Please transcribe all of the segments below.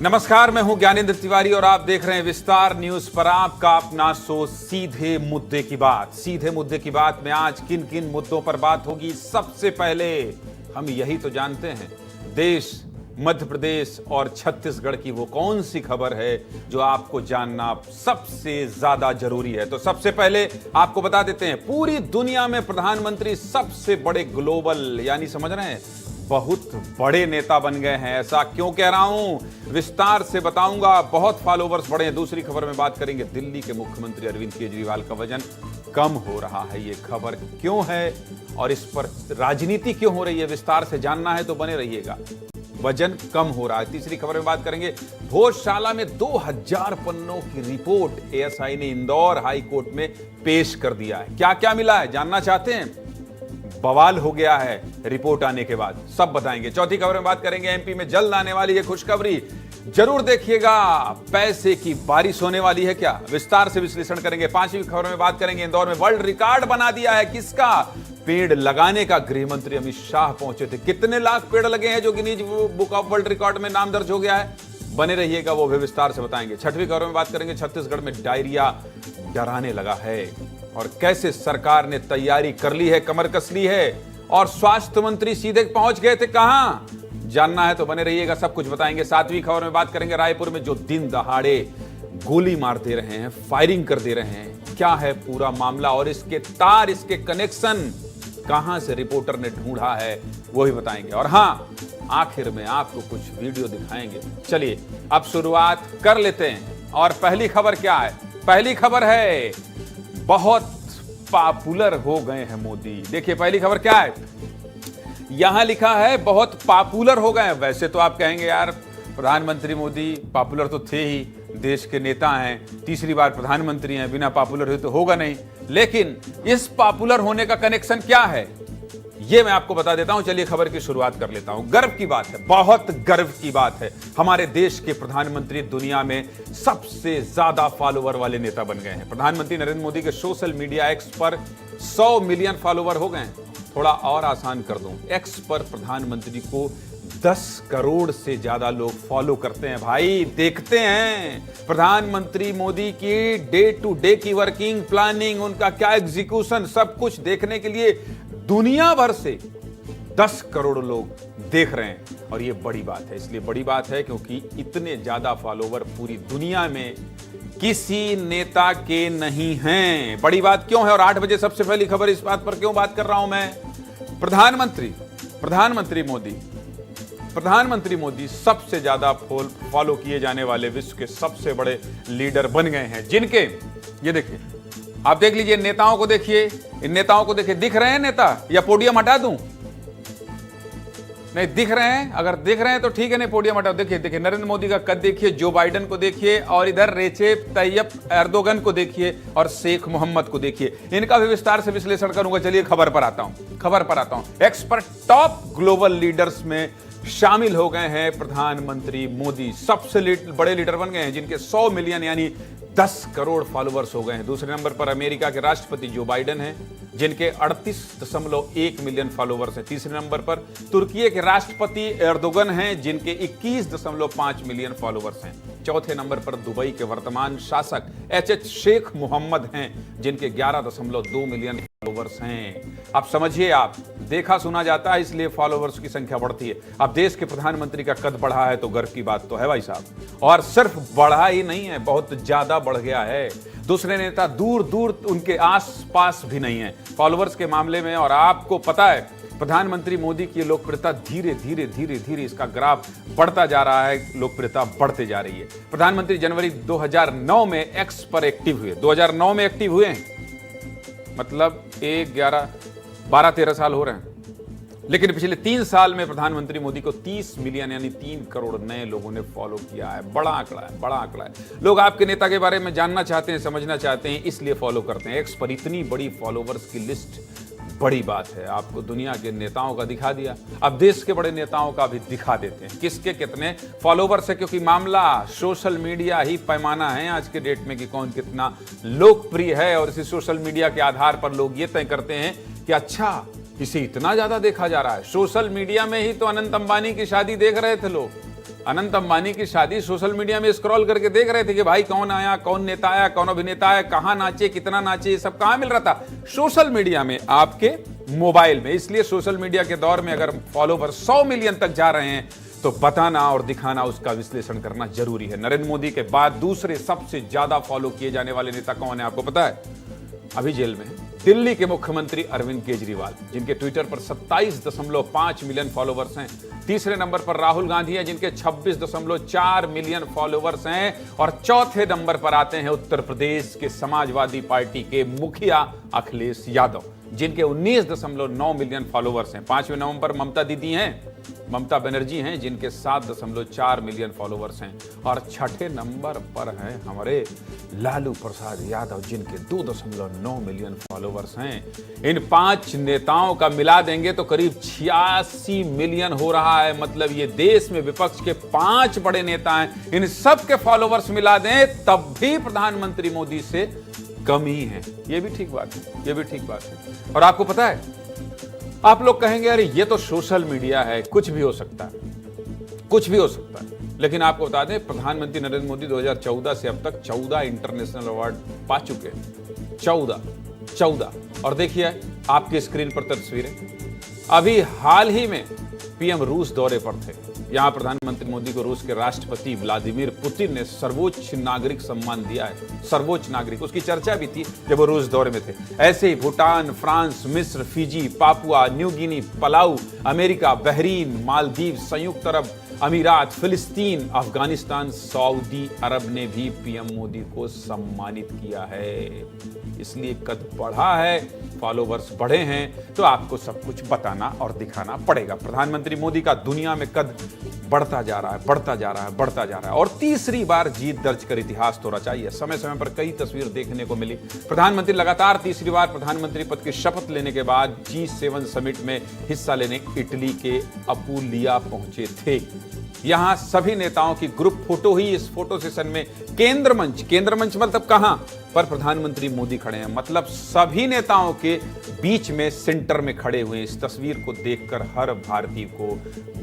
नमस्कार, मैं हूं ज्ञानेंद्र तिवारी और आप देख रहे हैं विस्तार न्यूज पर आपका अपना शो सीधे मुद्दे की बात। सीधे मुद्दे की बात में आज किन किन मुद्दों पर बात होगी। सबसे पहले हम यही तो जानते हैं, देश, मध्य प्रदेश और छत्तीसगढ़ की वो कौन सी खबर है जो आपको जानना सबसे ज्यादा जरूरी है। तो सबसे पहले आपको बता देते हैं, पूरी दुनिया में प्रधानमंत्री सबसे बड़े ग्लोबल, यानी समझ रहे हैं, बहुत बड़े नेता बन गए हैं। ऐसा क्यों कह रहा हूं, विस्तार से बताऊंगा। बहुत फॉलोवर्स बढ़े हैं। दूसरी खबर में बात करेंगे, दिल्ली के मुख्यमंत्री अरविंद केजरीवाल का वजन कम हो रहा है। ये खबर क्यों है और इस पर राजनीति क्यों हो रही है, विस्तार से जानना है तो बने रहिएगा। वजन कम हो रहा है। तीसरी खबर में बात करेंगे, भोजशाला में 2000 पन्नों की रिपोर्ट एएसआई ने इंदौर हाई कोर्ट में पेश कर दिया है। क्या क्या मिला है, जानना चाहते हैं? बवाल हो गया है रिपोर्ट आने के बाद, सब बताएंगे। चौथी खबर में बात करेंगे, एमपी में जल्द आने वाली है खुशखबरी, जरूर देखिएगा। पैसे की बारिश होने वाली है क्या, विस्तार से विश्लेषण करेंगे। पांचवी खबर में बात करेंगे, इंदौर में वर्ल्ड रिकॉर्ड बना दिया है। किसका? पेड़ लगाने का। गृह मंत्री अमित शाह पहुंचे थे। कितने लाख पेड़ लगे हैं जो Guinness book of world record में नाम दर्ज हो गया है, बने रहिएगा, वो भी विस्तार से बताएंगे। छठवीं खबर में बात करेंगे, छत्तीसगढ़ में डायरिया डराने लगा है और कैसे सरकार ने तैयारी कर ली है, कमर कस ली है। और स्वास्थ्य मंत्री सीधे पहुंच गए थे कहां, जानना है तो बने रहिएगा, सब कुछ बताएंगे। सातवीं खबर में बात करेंगे, रायपुर में जो दिन दहाड़े गोली मार दे रहे हैं, फायरिंग कर दे रहे हैं, क्या है पूरा मामला और इसके तार, इसके कनेक्शन कहां से रिपोर्टर ने ढूंढा है, वो भी बताएंगे। और हां, आखिर में आपको कुछ वीडियो दिखाएंगे। चलिए अब शुरुआत कर लेते हैं। और पहली खबर क्या है? पहली खबर है, बहुत पॉपुलर हो गए हैं मोदी। देखिए पहली खबर क्या है, यहां लिखा है बहुत पॉपुलर हो गए हैं। वैसे तो आप कहेंगे यार, प्रधानमंत्री मोदी पॉपुलर तो थे ही, देश के नेता हैं, तीसरी बार प्रधानमंत्री हैं, बिना पॉपुलर हुए तो होगा नहीं। लेकिन इस पॉपुलर होने का कनेक्शन क्या है, ये मैं आपको बता देता हूं। चलिए खबर की शुरुआत कर लेता हूं। गर्व की बात है, बहुत गर्व की बात है, हमारे देश के प्रधानमंत्री दुनिया में सबसे ज्यादा फॉलोवर वाले नेता बन गए हैं। प्रधानमंत्री नरेंद्र मोदी के सोशल मीडिया एक्स पर 100 मिलियन फॉलोवर हो गए हैं। थोड़ा और आसान कर दूं, एक्स पर प्रधानमंत्री को 10 करोड़ से ज्यादा लोग फॉलो करते हैं। भाई देखते हैं प्रधानमंत्री मोदी की डे टू डे की वर्किंग, प्लानिंग, उनका क्या एग्जीक्यूशन, सब कुछ देखने के लिए दुनिया भर से 10 करोड़ लोग देख रहे हैं। और ये बड़ी बात है, इसलिए बड़ी बात है क्योंकि इतने ज्यादा फॉलोवर पूरी दुनिया में किसी नेता के नहीं हैं। बड़ी बात क्यों है और 8 बजे सबसे पहली खबर इस बात पर क्यों बात कर रहा हूं मैं? प्रधानमंत्री मोदी सबसे ज्यादा फॉलो किए जाने वाले विश्व के सबसे बड़े लीडर बन गए हैं, जिनके, ये देखिए, आप देख लीजिए, नेताओं को देखिए, इन नेताओं को देखिए, दिख रहे हैं नेता या पोडियम हटा दूं? नहीं दिख रहे हैं, अगर दिख रहे हैं तो ठीक है, नहीं पोडियम हटाओ। देखिए देखिए, नरेंद्र मोदी का कद देखिए, जो बाइडेन को देखिए, और इधर रेसेप तैयप एर्दोगन को देखिए और शेख मोहम्मद को देखिए। इनका भी विस्तार से विश्लेषण करूंगा। चलिए खबर पर आता हूं। एक्सपर्ट टॉप ग्लोबल लीडर्स में शामिल हो गए हैं प्रधानमंत्री मोदी। सबसे बड़े लीडर बन गए हैं, जिनके 100 मिलियन यानी 10 करोड़ फॉलोवर्स हो गए हैं। दूसरे नंबर पर अमेरिका के राष्ट्रपति जो बाइडेन हैं, जिनके 38.1 मिलियन फॉलोवर्स हैं। तीसरे नंबर पर तुर्की के राष्ट्रपति एर्दोगन हैं, जिनके 21.5 मिलियन फॉलोवर्स हैं। चौथे नंबर पर दुबई के वर्तमान शासक एच शेख मोहम्मद हैं, जिनके 11.2 मिलियन फॉलोवर्स हैं। अब समझिए, आप देखा सुना जाता है, इसलिए फॉलोवर्स की संख्या बढ़ती है। अब देश के प्रधानमंत्री का कद बढ़ा है तो गर्व की बात तो है भाई साहब। और सिर्फ बढ़ा ही नहीं है, बहुत ज्यादा बढ़ गया है। दूसरे नेता दूर दूर उनके आसपास भी नहीं है फॉलोवर्स के मामले में। और आपको पता है, प्रधानमंत्री मोदी की लोकप्रियता धीरे धीरे इसका ग्राफ बढ़ता जा रहा है, लोकप्रियता बढ़ते जा रही है। प्रधानमंत्री जनवरी 2009 में एक्स पर एक्टिव हुए। 2009 में एक्टिव हुए हैं, मतलब 12-13 साल हो रहे हैं। लेकिन पिछले 3 साल में प्रधानमंत्री मोदी को 30 मिलियन यानी 3 करोड़ नए लोगों ने फॉलो किया है। बड़ा आंकड़ा है। लोग आपके नेता के बारे में जानना चाहते हैं, समझना चाहते हैं, इसलिए फॉलो करते हैं। एक्स पर इतनी बड़ी फॉलोवर्स की लिस्ट बड़ी बात है। आपको दुनिया के नेताओं का दिखा दिया, अब देश के बड़े नेताओं का भी दिखा देते हैं, किसके कितने फॉलोवर्स है। क्योंकि मामला सोशल मीडिया ही पैमाना है आज के डेट में कि कौन कितना लोकप्रिय है। और इसी सोशल मीडिया के आधार पर लोग ये तय करते हैं कि अच्छा, इसे इतना ज्यादा देखा जा रहा है। सोशल मीडिया में ही तो अनंत अंबानी की शादी देख रहे थे लोग, अनंत अंबानी की शादी सोशल मीडिया में स्क्रॉल करके देख रहे थे कि भाई कौन आया, कौन नेता आया, कौन अभिनेता आया, कहां नाचे, कितना नाचे, ये सब कहां मिल रहा था? सोशल मीडिया में, आपके मोबाइल में। इसलिए सोशल मीडिया के दौर में अगर फॉलोवर 100 मिलियन तक जा रहे हैं तो बताना और दिखाना, उसका विश्लेषण करना जरूरी है। नरेंद्र मोदी के बाद दूसरे सबसे ज्यादा फॉलो किए जाने वाले नेता कौन है, आपको पता है? अभी जेल में है दिल्ली के मुख्यमंत्री अरविंद केजरीवाल, जिनके ट्विटर पर 27.5 मिलियन फॉलोवर्स हैं। तीसरे नंबर पर राहुल गांधी हैं, जिनके 26.4 मिलियन फॉलोवर्स हैं। और चौथे नंबर पर आते हैं उत्तर प्रदेश के समाजवादी पार्टी के मुखिया अखिलेश यादव, जिनके 19.9 मिलियन फॉलोवर्स हैं। 5वें नंबर पर ममता दीदी हैं, ममता बनर्जी हैं, जिनके 7.4 मिलियन फॉलोवर्स हैं। और छठे नंबर पर हैं हमारे लालू प्रसाद यादव, जिनके 2.9 मिलियन फॉलोवर्स हैं। इन 5 नेताओं का मिला देंगे तो करीब 86 मिलियन हो रहा है। मतलब ये देश में विपक्ष के 5 बड़े नेता हैं, इन सब के फॉलोवर्स मिला दें तब भी प्रधानमंत्री मोदी से कम ही है। ये भी ठीक बात है, ये भी ठीक बात है। और आपको पता है, आप लोग कहेंगे अरे ये तो सोशल मीडिया है, कुछ भी हो सकता है, कुछ भी हो सकता है। लेकिन आपको बता दें, प्रधानमंत्री नरेंद्र मोदी 2014 से अब तक 14 इंटरनेशनल अवार्ड पा चुके हैं। 14। और देखिए आपकी स्क्रीन पर तस्वीरें। अभी हाल ही में पीएम रूस दौरे पर थे। यहां प्रधानमंत्री मोदी को रूस के राष्ट्रपति व्लादिमीर पुतिन ने सर्वोच्च नागरिक सम्मान दिया है। सर्वोच्च नागरिक, उसकी चर्चा भी थी जब वो रूस दौरे में थे। ऐसे ही भूटान, फ्रांस, मिस्र, Fiji, Papua New Guinea, Palau, America, Bahrain, Maldives, संयुक्त अरब अमीरात, फिलिस्तीन, अफगानिस्तान, सऊदी अरब ने भी पीएम मोदी को सम्मानित किया है। इसलिए कद बढ़ा है, फॉलोवर्स बढ़े हैं, तो आपको सब कुछ बताना और दिखाना पड़ेगा। प्रधानमंत्री मोदी का दुनिया में कद बढ़ता जा रहा है, बढ़ता जा रहा है, बढ़ता जा रहा है। और तीसरी बार जीत दर्ज कर इतिहास तो रचा ही है। समय समय पर कई तस्वीर देखने को मिली। प्रधानमंत्री लगातार तीसरी बार प्रधानमंत्री पद की शपथ लेने के बाद G7 समिट में हिस्सा लेने इटली के अपुलिया पहुंचे थे। यहां सभी नेताओं की ग्रुप फोटो ही इस फोटो सेशन में केंद्र मंच मतलब कहां पर प्रधानमंत्री मोदी खड़े हैं, मतलब सभी नेताओं के बीच में सेंटर में खड़े हुए। इस तस्वीर को देखकर हर भारतीय को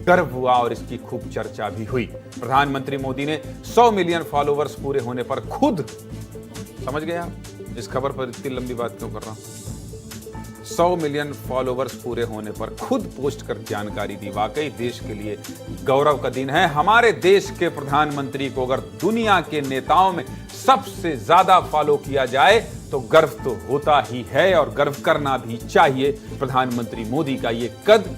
गर्व हुआ और इसकी खूब चर्चा भी हुई। प्रधानमंत्री मोदी ने 100 मिलियन फॉलोवर्स पूरे होने पर खुद, समझ गए आप इस खबर पर इतनी लंबी बात क्यों कर रहा हूं? 100 मिलियन फॉलोवर्स पूरे होने पर खुद पोस्ट कर जानकारी दी। वाकई देश के लिए गौरव का दिन है। हमारे देश के प्रधानमंत्री को अगर दुनिया के नेताओं में सबसे ज्यादा फॉलो किया जाए तो गर्व तो होता ही है और गर्व करना भी चाहिए। प्रधानमंत्री मोदी का ये कद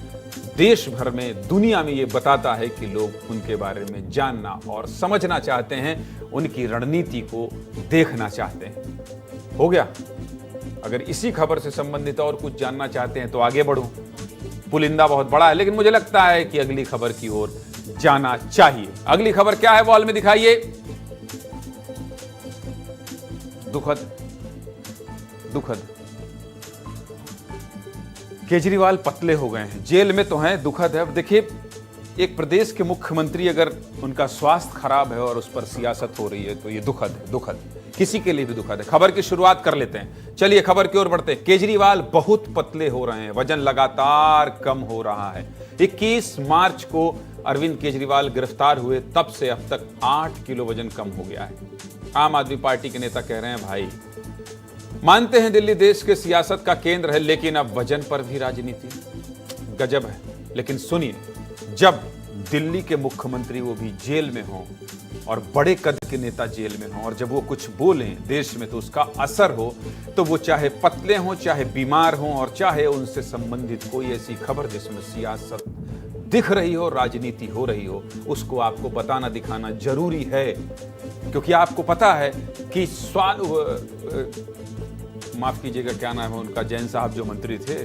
देश भर में, दुनिया में ये बताता है कि लोग उनके बारे में जानना और समझना चाहते हैं, उनकी रणनीति को देखना चाहते हैं। हो गया? अगर इसी खबर से संबंधित और कुछ जानना चाहते हैं तो आगे बढ़ूं। पुलिंदा बहुत बड़ा है, लेकिन मुझे लगता है कि अगली खबर की ओर जाना चाहिए। अगली खबर क्या है वॉल में दिखाइए। दुखद केजरीवाल पतले हो गए हैं, जेल में तो हैं, दुखद है। अब देखिए, एक प्रदेश के मुख्यमंत्री अगर उनका स्वास्थ्य खराब है और उस पर सियासत हो रही है तो ये दुखद किसी के लिए भी दुखद है। खबर की शुरुआत कर लेते हैं, चलिए खबर की ओर बढ़ते हैं। केजरीवाल बहुत पतले हो रहे हैं, वजन लगातार कम हो रहा है। 21 मार्च को अरविंद केजरीवाल गिरफ्तार हुए, तब से अब तक 8 किलो वजन कम हो गया है। आम आदमी पार्टी के नेता कह रहे हैं, भाई मानते हैं दिल्ली देश के सियासत का केंद्र है, लेकिन अब वजन पर भी राजनीति, गजब है। लेकिन सुनिए, जब दिल्ली के मुख्यमंत्री वो भी जेल में हों और बड़े कद के नेता जेल में हों और जब वो कुछ बोलें देश में तो उसका असर हो, तो वो चाहे पतले हों, चाहे बीमार हों और चाहे उनसे संबंधित कोई ऐसी खबर जिसमें सियासत दिख रही हो, राजनीति हो रही हो, उसको आपको बताना दिखाना जरूरी है। क्योंकि आपको पता है कि माफ कीजिएगा, क्या नाम है उनका, जैन साहब जो मंत्री थे,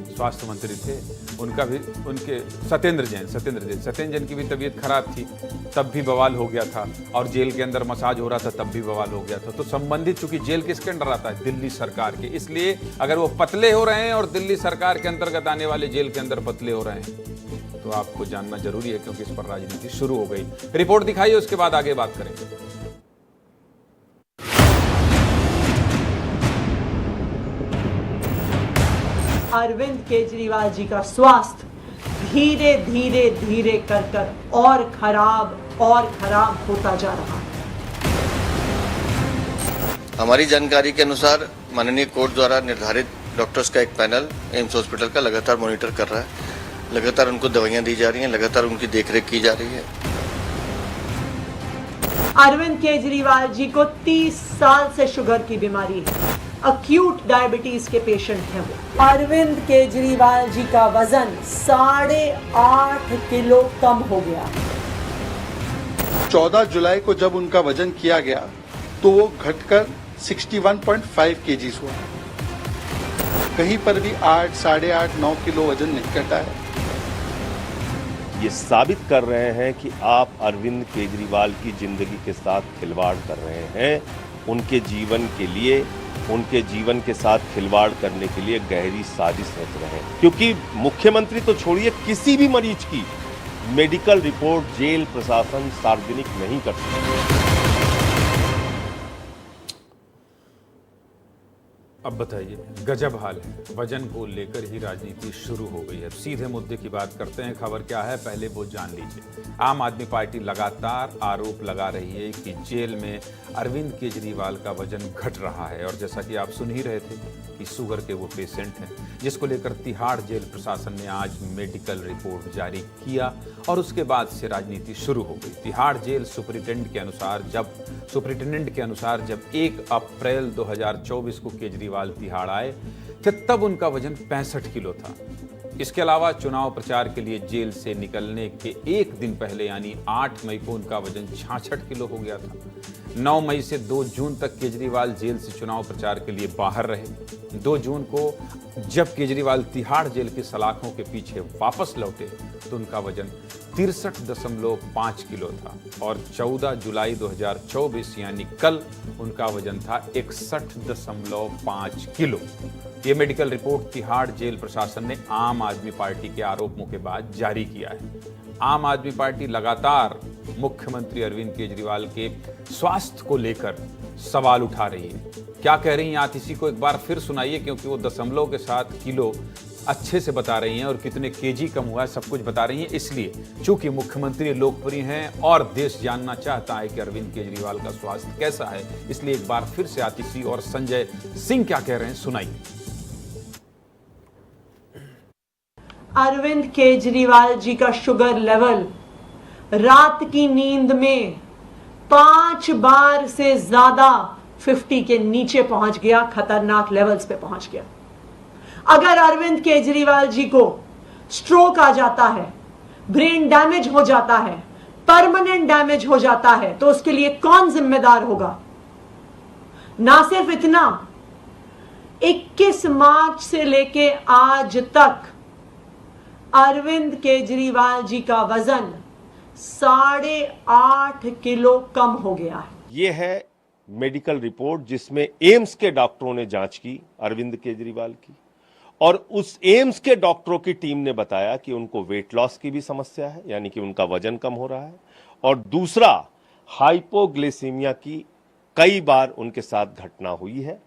स्वास्थ्य मंत्री थे, उनका भी, उनके सत्येंद्र जैन की भी तबीयत खराब थी, तब भी बवाल हो गया था। और जेल के अंदर मसाज हो रहा था, तब भी बवाल हो गया था। तो संबंधित, चूंकि जेल किसके अंडर आता है? दिल्ली सरकार के। इसलिए अगर वो पतले हो रहे हैं और दिल्ली सरकार के अंतर्गत आने वाले जेल के अंदर पतले हो रहे हैं तो आपको जानना जरूरी है, क्योंकि इस पर राजनीति शुरू हो गई। रिपोर्ट दिखाइए, उसके बाद आगे बात करेंगे। अरविंद केजरीवाल जी का स्वास्थ्य धीरे धीरे कर और खराब और खराब होता जा रहा है। हमारी जानकारी के अनुसार माननीय कोर्ट द्वारा निर्धारित डॉक्टर्स का एक पैनल एम्स हॉस्पिटल का लगातार मॉनिटर कर रहा है। लगातार उनको दवाइयां दी जा रही हैं, लगातार उनकी देखरेख की जा रही है। अरविंद केजरीवाल जी को 30 साल से शुगर की बीमारी है, अक्यूट डायबिटीज के पेशेंट हैं वो। अरविंद केजरीवाल जी का वजन 8.5 किलो कम हो गया। 14 जुलाई को जब उनका वजन किया गया तो वो घटकर 61.5 केजीज हुआ। कहीं पर भी 8, 8.5, 9 किलो वजन नहीं घटा है। ये साबित कर रहे हैं कि आप अरविंद केजरीवाल की जिंदगी के साथ खिलवाड़ कर रहे हैं। उनके जीवन के लिए, उनके जीवन के साथ खिलवाड़ करने के लिए गहरी साजिश रच रहे हैं। क्योंकि मुख्यमंत्री तो छोड़िए, किसी भी मरीज की मेडिकल रिपोर्ट जेल प्रशासन सार्वजनिक नहीं कर सकता। अब बताइए, गजब हाल है। वजन को लेकर ही राजनीति शुरू हो गई है। सीधे मुद्दे की बात करते हैं। खबर क्या है, पहले वो जान लीजिए। आम आदमी पार्टी लगातार आरोप लगा रही है कि जेल में अरविंद केजरीवाल का वजन घट रहा है। और जैसा कि आप सुन ही रहे थे कि शुगर के वो पेशेंट हैं, जिसको लेकर तिहाड़ जेल प्रशासन ने आज मेडिकल रिपोर्ट जारी किया और उसके बाद से राजनीति शुरू हो गई। तिहाड़ जेल सुपरिटेंडेंट के अनुसार जब 1 अप्रैल 2024 को केजरीवाल तिहाड़ आए थे, तब उनका वजन 65 किलो था। इसके अलावा चुनाव प्रचार के लिए जेल से निकलने के एक दिन पहले यानी 8 मई को उनका वजन 66 किलो हो गया था। 9 मई से 2 जून तक केजरीवाल जेल से चुनाव प्रचार के लिए बाहर रहे। 2 जून को जब केजरीवाल तिहाड़ जेल की सलाखों के पीछे वापस लौटे तो उनका वजन 63.5 किलो था और 14 जुलाई 2024 यानी कल उनका वजन था 61.5 किलो। ये मेडिकल रिपोर्ट तिहाड़ जेल प्रशासन ने आम आदमी पार्टी के आरोपों के बाद जारी किया है। आम आदमी पार्टी लगातार मुख्यमंत्री अरविंद केजरीवाल के स्वास्थ्य को लेकर सवाल उठा रही है। क्या कह रही हैं आप इसी को एक बार फिर सुनाइए, क्योंकि वो दशमलव के साथ किलो अच्छे से बता रही हैं और कितने केजी कम हुआ है सब कुछ बता रही हैं। इसलिए चूंकि मुख्यमंत्री लोकप्रिय हैं और देश जानना चाहता है कि अरविंद केजरीवाल का स्वास्थ्य कैसा है, इसलिए एक बार फिर से आतिशी और संजय सिंह क्या कह रहे हैं सुनाइए। अरविंद केजरीवाल जी का शुगर लेवल रात की नींद में 5 बार से ज्यादा 50 के नीचे पहुंच गया, खतरनाक लेवल्स पे पहुंच गया। अगर अरविंद केजरीवाल जी को स्ट्रोक आ जाता है, ब्रेन डैमेज हो जाता है, परमानेंट डैमेज हो जाता है, तो उसके लिए कौन जिम्मेदार होगा? ना सिर्फ इतना, 21 मार्च से लेके आज तक अरविंद केजरीवाल जी का वजन 8.5 किलो कम हो गया है। ये है मेडिकल रिपोर्ट जिसमें एम्स के डॉक्टरों ने जांच की अरविंद केजरीवाल की, और उस एम्स के डॉक्टरों की टीम ने बताया कि उनको वेट लॉस की भी समस्या है, यानी कि उनका वजन कम हो रहा है, और दूसरा हाइपोग्लिसीमिया की कई बार उनके साथ घटना हुई है।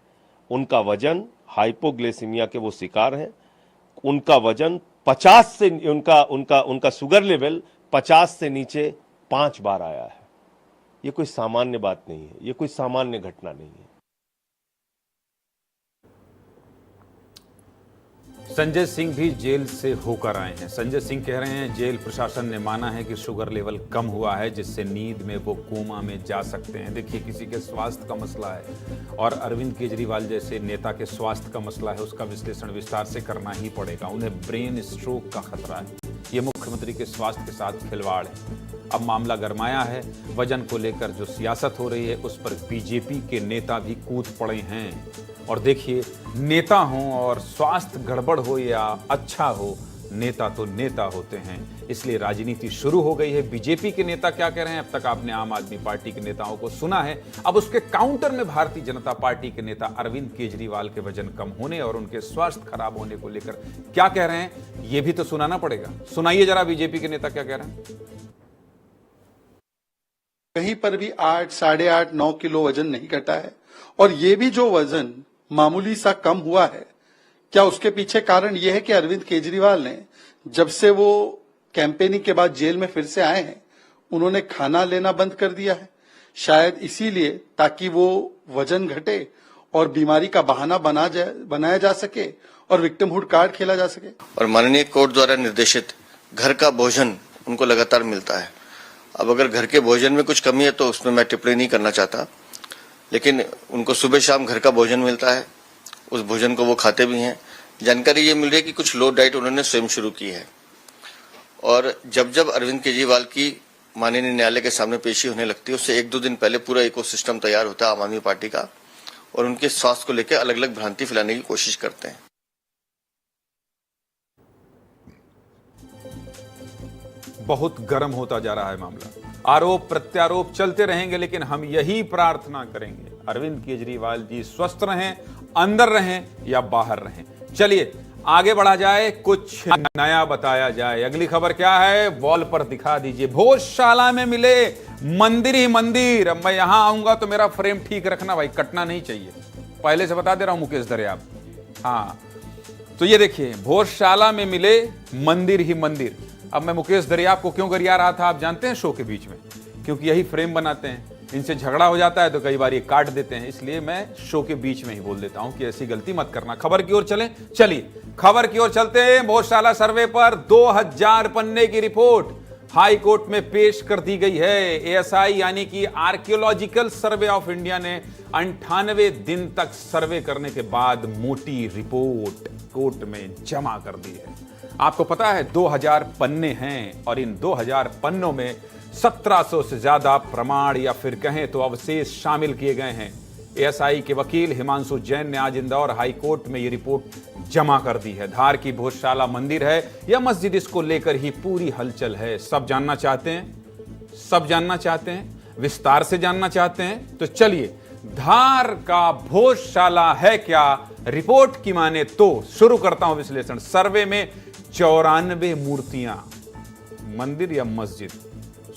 उनका वजन, हाइपोग्लिसीमिया के वो शिकार हैं, उनका वजन 50 से उनका शुगर लेवल 50 से नीचे 5 बार आया है। ये कोई सामान्य बात नहीं है, ये कोई सामान्य घटना नहीं है। संजय सिंह भी जेल से होकर आए हैं। संजय सिंह कह रहे हैं जेल प्रशासन ने माना है कि शुगर लेवल कम हुआ है, जिससे नींद में वो कोमा में जा सकते हैं। देखिए, किसी के स्वास्थ्य का मसला है और अरविंद केजरीवाल जैसे नेता के स्वास्थ्य का मसला है, उसका विश्लेषण विस्तार से करना ही पड़ेगा। उन्हें ब्रेन स्ट्रोक का खतरा है। ये मुख्यमंत्री के स्वास्थ्य के साथ खिलवाड़ है। अब मामला गरमाया है। वजन को लेकर जो सियासत हो रही है उस पर बीजेपी के नेता भी कूद पड़े हैं। और देखिए, नेता हों और स्वास्थ्य गड़बड़ हो या अच्छा हो, नेता तो नेता होते हैं। इसलिए राजनीति शुरू हो गई है। बीजेपी के नेता क्या कह रहे हैं, अब तक आपने आम आदमी पार्टी के नेताओं को सुना है। अब उसके काउंटर में भारतीय जनता पार्टी के नेता अरविंद केजरीवाल के वजन कम होने और उनके स्वास्थ्य खराब होने को लेकर क्या कह रहे हैं, यह भी तो सुनाना पड़ेगा। सुनाइए जरा बीजेपी के नेता क्या कह रहे हैं। कहीं पर भी 8, 8.5, 9 किलो वजन नहीं घटा है, और ये भी जो वजन मामूली सा कम हुआ है, क्या उसके पीछे कारण यह है कि अरविंद केजरीवाल ने जब से वो कैंपेनिंग के बाद जेल में फिर से आए हैं, उन्होंने खाना लेना बंद कर दिया है, शायद इसीलिए ताकि वो वजन घटे और बीमारी का बहाना बनाया जा सके और विक्टिमहुड कार्ड खेला जा सके। और माननीय कोर्ट द्वारा निर्देशित घर का भोजन उनको लगातार मिलता है। अब अगर घर के भोजन में कुछ कमी है तो उसमें मैं टिप्पणी नहीं करना चाहता, लेकिन उनको सुबह शाम घर का भोजन मिलता है, उस भोजन को वो खाते भी हैं। जानकारी ये मिल रही है कि कुछ लो डाइट उन्होंने स्वयं शुरू की है और जब जब अरविंद केजरीवाल की माननीय न्यायालय के सामने पेशी होने लगती है उससे 1-2 दिन पहले पूरा इकोसिस्टम तैयार होता है आम आदमी पार्टी का और उनके स्वास्थ्य को लेकर अलग अलग भ्रांति फैलाने की कोशिश करते हैं। बहुत गर्म होता जा रहा है मामला। आरोप प्रत्यारोप चलते रहेंगे, लेकिन हम यही प्रार्थना करेंगे अरविंद केजरीवाल जी स्वस्थ रहें, अंदर रहें या बाहर रहें। चलिए आगे बढ़ा जाए, कुछ नया बताया जाए। अगली खबर क्या है, वॉल पर दिखा दीजिए। भोजशाला में मिले मंदिर ही मंदिर। अब मैं यहां आऊंगा तो मेरा फ्रेम ठीक रखना भाई, कटना नहीं चाहिए, पहले से बता दे रहा हूं मुकेश दरियाब। हाँ तो ये देखिए, भोजशाला में मिले मंदिर ही मंदिर। अब मैं मुकेश दरियाब को क्यों गरिया रहा था आप जानते हैं शो के बीच में, क्योंकि यही फ्रेम बनाते हैं। इनसे झगड़ा हो जाता है तो कई बार ये काट देते हैं, इसलिए मैं शो के बीच में ही बोल देता हूं कि ऐसी गलती मत करना। खबर की ओर चलें, चलिए खबर की ओर चलते हैं। भोजशाला सर्वे पर 2000 पन्ने की रिपोर्ट हाई कोर्ट में पेश कर दी गई है। एएसआई यानी कि आर्कियोलॉजिकल सर्वे ऑफ इंडिया ने 98 दिन तक सर्वे करने के बाद मोटी रिपोर्ट कोर्ट में जमा कर दी है। आपको पता है 2000 पन्ने हैं और इन 2000 पन्नों में 1700 से ज्यादा प्रमाण या फिर कहें तो अवशेष शामिल किए गए हैं। एएसआई के वकील हिमांशु जैन ने आज इंदौर हाई कोर्ट में यह रिपोर्ट जमा कर दी है। धार की भोजशाला मंदिर है या मस्जिद, इसको लेकर ही पूरी हलचल है। सब जानना चाहते हैं, सब जानना चाहते हैं, विस्तार से जानना चाहते हैं। तो चलिए, धार का भोजशाला है क्या, रिपोर्ट की माने तो शुरू करता हूं विश्लेषण। सर्वे में 94 मूर्तियां, मंदिर या मस्जिद,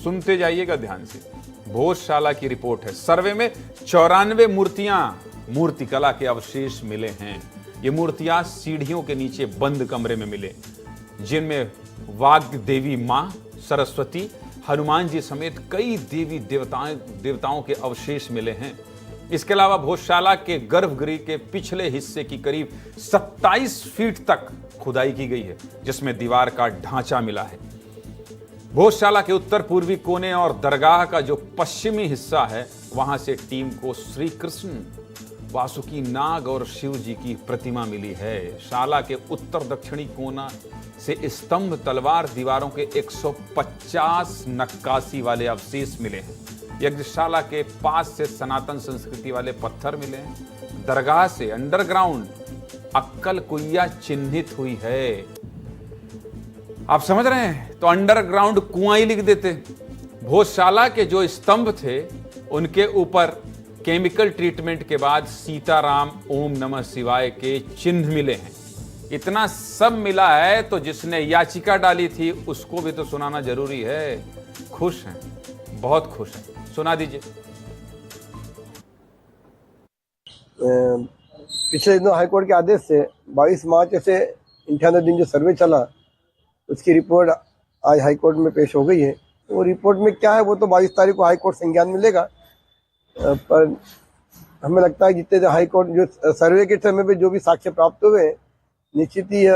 सुनते जाइएगा ध्यान से। भोजशाला की रिपोर्ट है। सर्वे में 94 मूर्तियां, मूर्तिकला के अवशेष मिले हैं। ये मूर्तियां सीढ़ियों के नीचे बंद कमरे में मिले, जिनमें वाग्देवी देवी मां, सरस्वती, हनुमान जी समेत कई देवी देवताओं के अवशेष मिले हैं। इसके अलावा भोजशाला के गर्भगृह के पिछले हिस्से की करीब 27 फीट तक खुदाई की गई है, जिसमें दीवार का ढांचा मिला है। भोजशाला के उत्तर पूर्वी कोने और दरगाह का जो पश्चिमी हिस्सा है, वहां से टीम को श्री कृष्ण, वासुकी नाग और शिव जी की प्रतिमा मिली है। शाला के उत्तर दक्षिणी कोना से स्तंभ, तलवार, दीवारों के 150 नक्काशी वाले अवशेष मिले हैं। यज्ञशाला के पास से सनातन संस्कृति वाले पत्थर मिले हैं। दरगाह से अंडरग्राउंड अक्कल कुइया चिन्हित हुई है। आप समझ रहे हैं, तो अंडरग्राउंड कुआं ही लिख देते। भोजशाला के जो स्तंभ थे उनके ऊपर केमिकल ट्रीटमेंट के बाद सीताराम, ओम नमः शिवाय के चिन्ह मिले हैं। इतना सब मिला है तो जिसने याचिका डाली थी उसको भी तो सुनाना जरूरी है। खुश हैं, बहुत खुश हैं, सुना दीजिए। पिछले दिनों हाईकोर्ट के आदेश से 22 मार्च से 98 दिन जो सर्वे चला, उसकी रिपोर्ट आज हाईकोर्ट में पेश हो गई है। वो रिपोर्ट में क्या है वो तो 22 तारीख को हाईकोर्ट संज्ञान में लेगा, पर हमें लगता है जितने हाईकोर्ट जो सर्वे के समय पे जो भी साक्ष्य प्राप्त हुए, निश्चित ही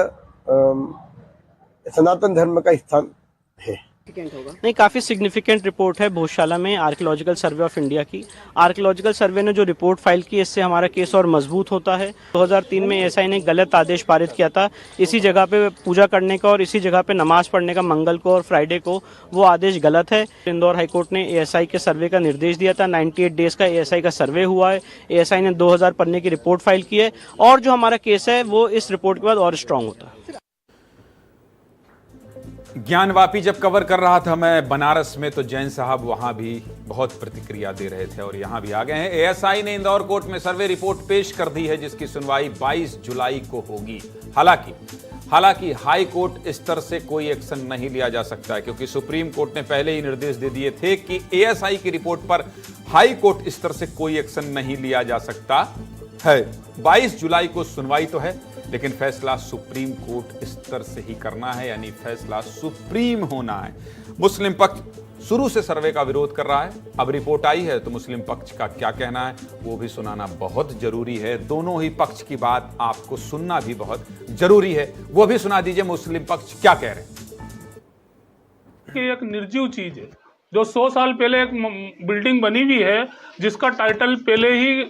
सनातन धर्म का स्थान है। नहीं, काफ़ी सिग्निफिकेंट रिपोर्ट है भोजशाला में आर्कियोलॉजिकल सर्वे ऑफ इंडिया की। आर्कियोलॉजिकल सर्वे ने जो रिपोर्ट फाइल की, इससे हमारा केस और मजबूत होता है। 2003 में एएसआई ने गलत आदेश पारित किया था इसी जगह पे पूजा करने का और इसी जगह पे नमाज पढ़ने का, मंगल को और फ्राइडे को। वो आदेश गलत है। इंदौर हाईकोर्ट ने एएसआई के सर्वे का निर्देश दिया था। 98 डेज का एएसआई का सर्वे हुआ है। एएसआई ने 2000 पन्ने की रिपोर्ट फाइल की है और जो हमारा केस है वो इस रिपोर्ट के बाद और स्ट्रांग होता है। ज्ञानवापी जब कवर कर रहा था मैं बनारस में, तो जैन साहब वहां भी बहुत प्रतिक्रिया दे रहे थे और यहां भी आ गए हैं। एएसआई ने इंदौर कोर्ट में सर्वे रिपोर्ट पेश कर दी है, जिसकी सुनवाई 22 जुलाई को होगी। हालांकि हाई कोर्ट स्तर से कोई एक्शन नहीं लिया जा सकता है, क्योंकि सुप्रीम कोर्ट ने पहले ही निर्देश दे दिए थे कि एएसआई की रिपोर्ट पर हाई कोर्ट स्तर से कोई एक्शन नहीं लिया जा सकता है। 22 जुलाई को सुनवाई तो है, लेकिन फैसला सुप्रीम कोर्ट स्तर से ही करना है, यानी फैसला सुप्रीम होना है। मुस्लिम पक्ष शुरू से सर्वे का विरोध कर रहा है। अब रिपोर्ट आई है तो मुस्लिम पक्ष का क्या कहना है वो भी सुनाना बहुत जरूरी है। दोनों ही पक्ष की बात आपको सुनना भी बहुत जरूरी है। वो भी सुना दीजिए मुस्लिम पक्ष क्या कह रहे हैं। कि एक निर्जीव चीज है जो 100 साल पहले एक बिल्डिंग बनी हुई है जिसका टाइटल पहले ही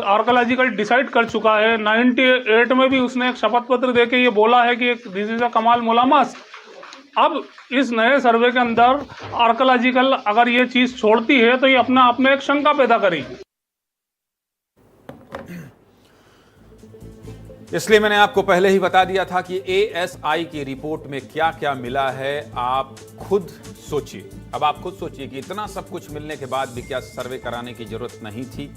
आर्कोलॉजिकल डिसाइड कर चुका है। 98 में भी उसने एक शपथ पत्र देके ये बोला है कि दिस इज अ कमाल मुलामस। अब इस नए सर्वे के अंदर आर्कोलॉजिकल अगर ये चीज छोड़ती है तो ये अपने आप में एक शंका पैदा करेगी। इसलिए मैंने आपको पहले ही बता दिया था कि ASI की रिपोर्ट में क्या क्या मिला है। आप खुद सोचिए। अब आप खुद सोचिए कि इतना सब कुछ मिलने के बाद भी क्या सर्वे कराने की जरूरत नहीं थी।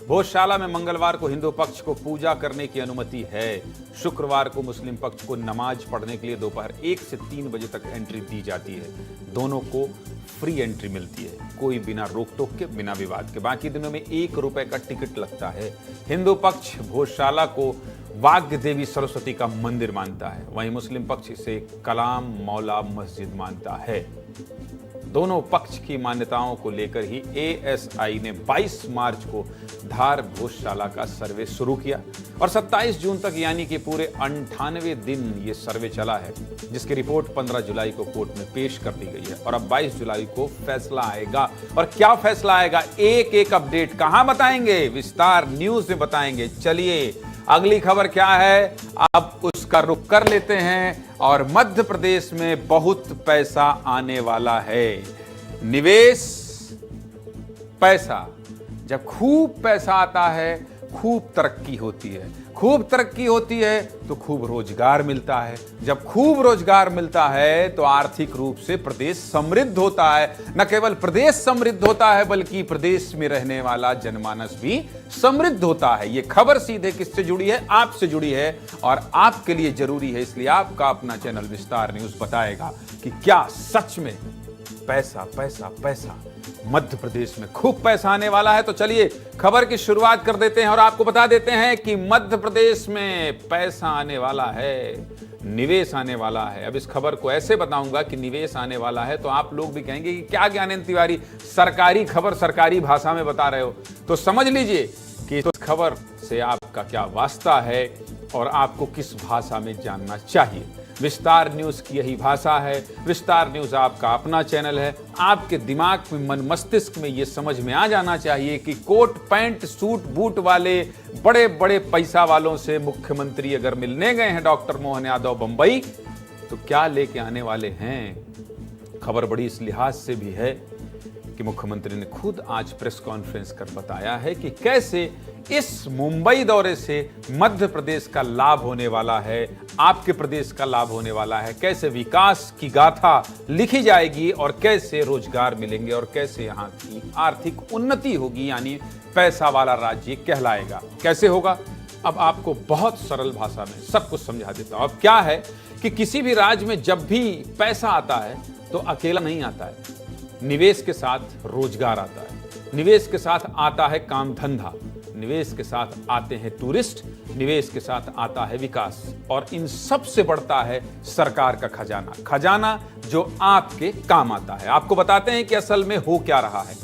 भोजशाला में मंगलवार को हिंदू पक्ष को पूजा करने की अनुमति है। शुक्रवार को मुस्लिम पक्ष को नमाज पढ़ने के लिए दोपहर 1 से 3 बजे तक एंट्री दी जाती है। दोनों को फ्री एंट्री मिलती है, कोई बिना रोक टोक के, बिना विवाद के। बाकी दिनों में 1 रुपए का टिकट लगता है। हिंदू पक्ष भोजशाला को वाग्य देवी सरस्वती का मंदिर मानता है, वहीं मुस्लिम पक्ष इसे कलाम मौला मस्जिद मानता है। दोनों पक्ष की मान्यताओं को लेकर ही ASI ने 22 मार्च को धार भोजशाला का सर्वे शुरू किया और 27 जून तक यानी कि पूरे 98 दिन ये सर्वे चला है, जिसकी रिपोर्ट 15 जुलाई को कोर्ट में पेश कर दी गई है और अब 22 जुलाई को फैसला आएगा। और क्या फैसला आएगा, एक एक अपडेट कहां बताएंगे, विस्तार न्यूज में बताएंगे। चलिए अगली खबर क्या है, अब उसका रुख कर लेते हैं। और मध्य प्रदेश में बहुत पैसा आने वाला है। निवेश पैसा, जब खूब पैसा आता है खूब तरक्की होती है, खूब तरक्की होती है तो खूब रोजगार मिलता है। जब खूब रोजगार मिलता है तो आर्थिक रूप से प्रदेश समृद्ध होता है। न केवल प्रदेश समृद्ध होता है बल्कि प्रदेश में रहने वाला जनमानस भी समृद्ध होता है। ये खबर सीधे किससे जुड़ी है, आपसे जुड़ी है और आपके लिए जरूरी है, इसलिए आपका अपना चैनल विस्तार न्यूज बताएगा कि क्या सच में पैसा पैसा पैसा मध्य प्रदेश में खूब पैसा आने वाला है। तो चलिए खबर की शुरुआत कर देते हैं और आपको बता देते हैं कि मध्य प्रदेश में पैसा आने वाला है, निवेश आने वाला है। अब इस खबर को ऐसे बताऊंगा कि निवेश आने वाला है तो आप लोग भी कहेंगे कि क्या ज्ञानेंद्र तिवारी सरकारी खबर सरकारी भाषा में बता रहे हो। तो समझ लीजिए कि इस खबर से आपका क्या वास्ता है और आपको किस भाषा में जानना चाहिए। विस्तार न्यूज की यही भाषा है। विस्तार न्यूज आपका अपना चैनल है। आपके दिमाग में, मन मस्तिष्क में ये समझ में आ जाना चाहिए कि कोट पैंट सूट बूट वाले बड़े बड़े पैसा वालों से मुख्यमंत्री अगर मिलने गए हैं डॉक्टर मोहन यादव बंबई, तो क्या लेके आने वाले हैं। खबर बड़ी इस लिहाज से भी है कि मुख्यमंत्री ने खुद आज प्रेस कॉन्फ्रेंस कर बताया है कि कैसे इस मुंबई दौरे से मध्य प्रदेश का लाभ होने वाला है, आपके प्रदेश का लाभ होने वाला है, कैसे विकास की गाथा लिखी जाएगी और कैसे रोजगार मिलेंगे और कैसे यहां की आर्थिक उन्नति होगी, यानी पैसा वाला राज्य कहलाएगा। कैसे होगा, अब आपको बहुत सरल भाषा में सब कुछ समझा देता हूं। अब क्या है कि किसी भी राज्य में जब भी पैसा आता है तो अकेला नहीं आता है, निवेश के साथ रोजगार आता है, निवेश के साथ आता है काम धंधा, निवेश के साथ आते हैं टूरिस्ट, निवेश के साथ आता है विकास और इन सब से बढ़ता है सरकार का खजाना, खजाना जो आपके काम आता है। आपको बताते हैं कि असल में हो क्या रहा है।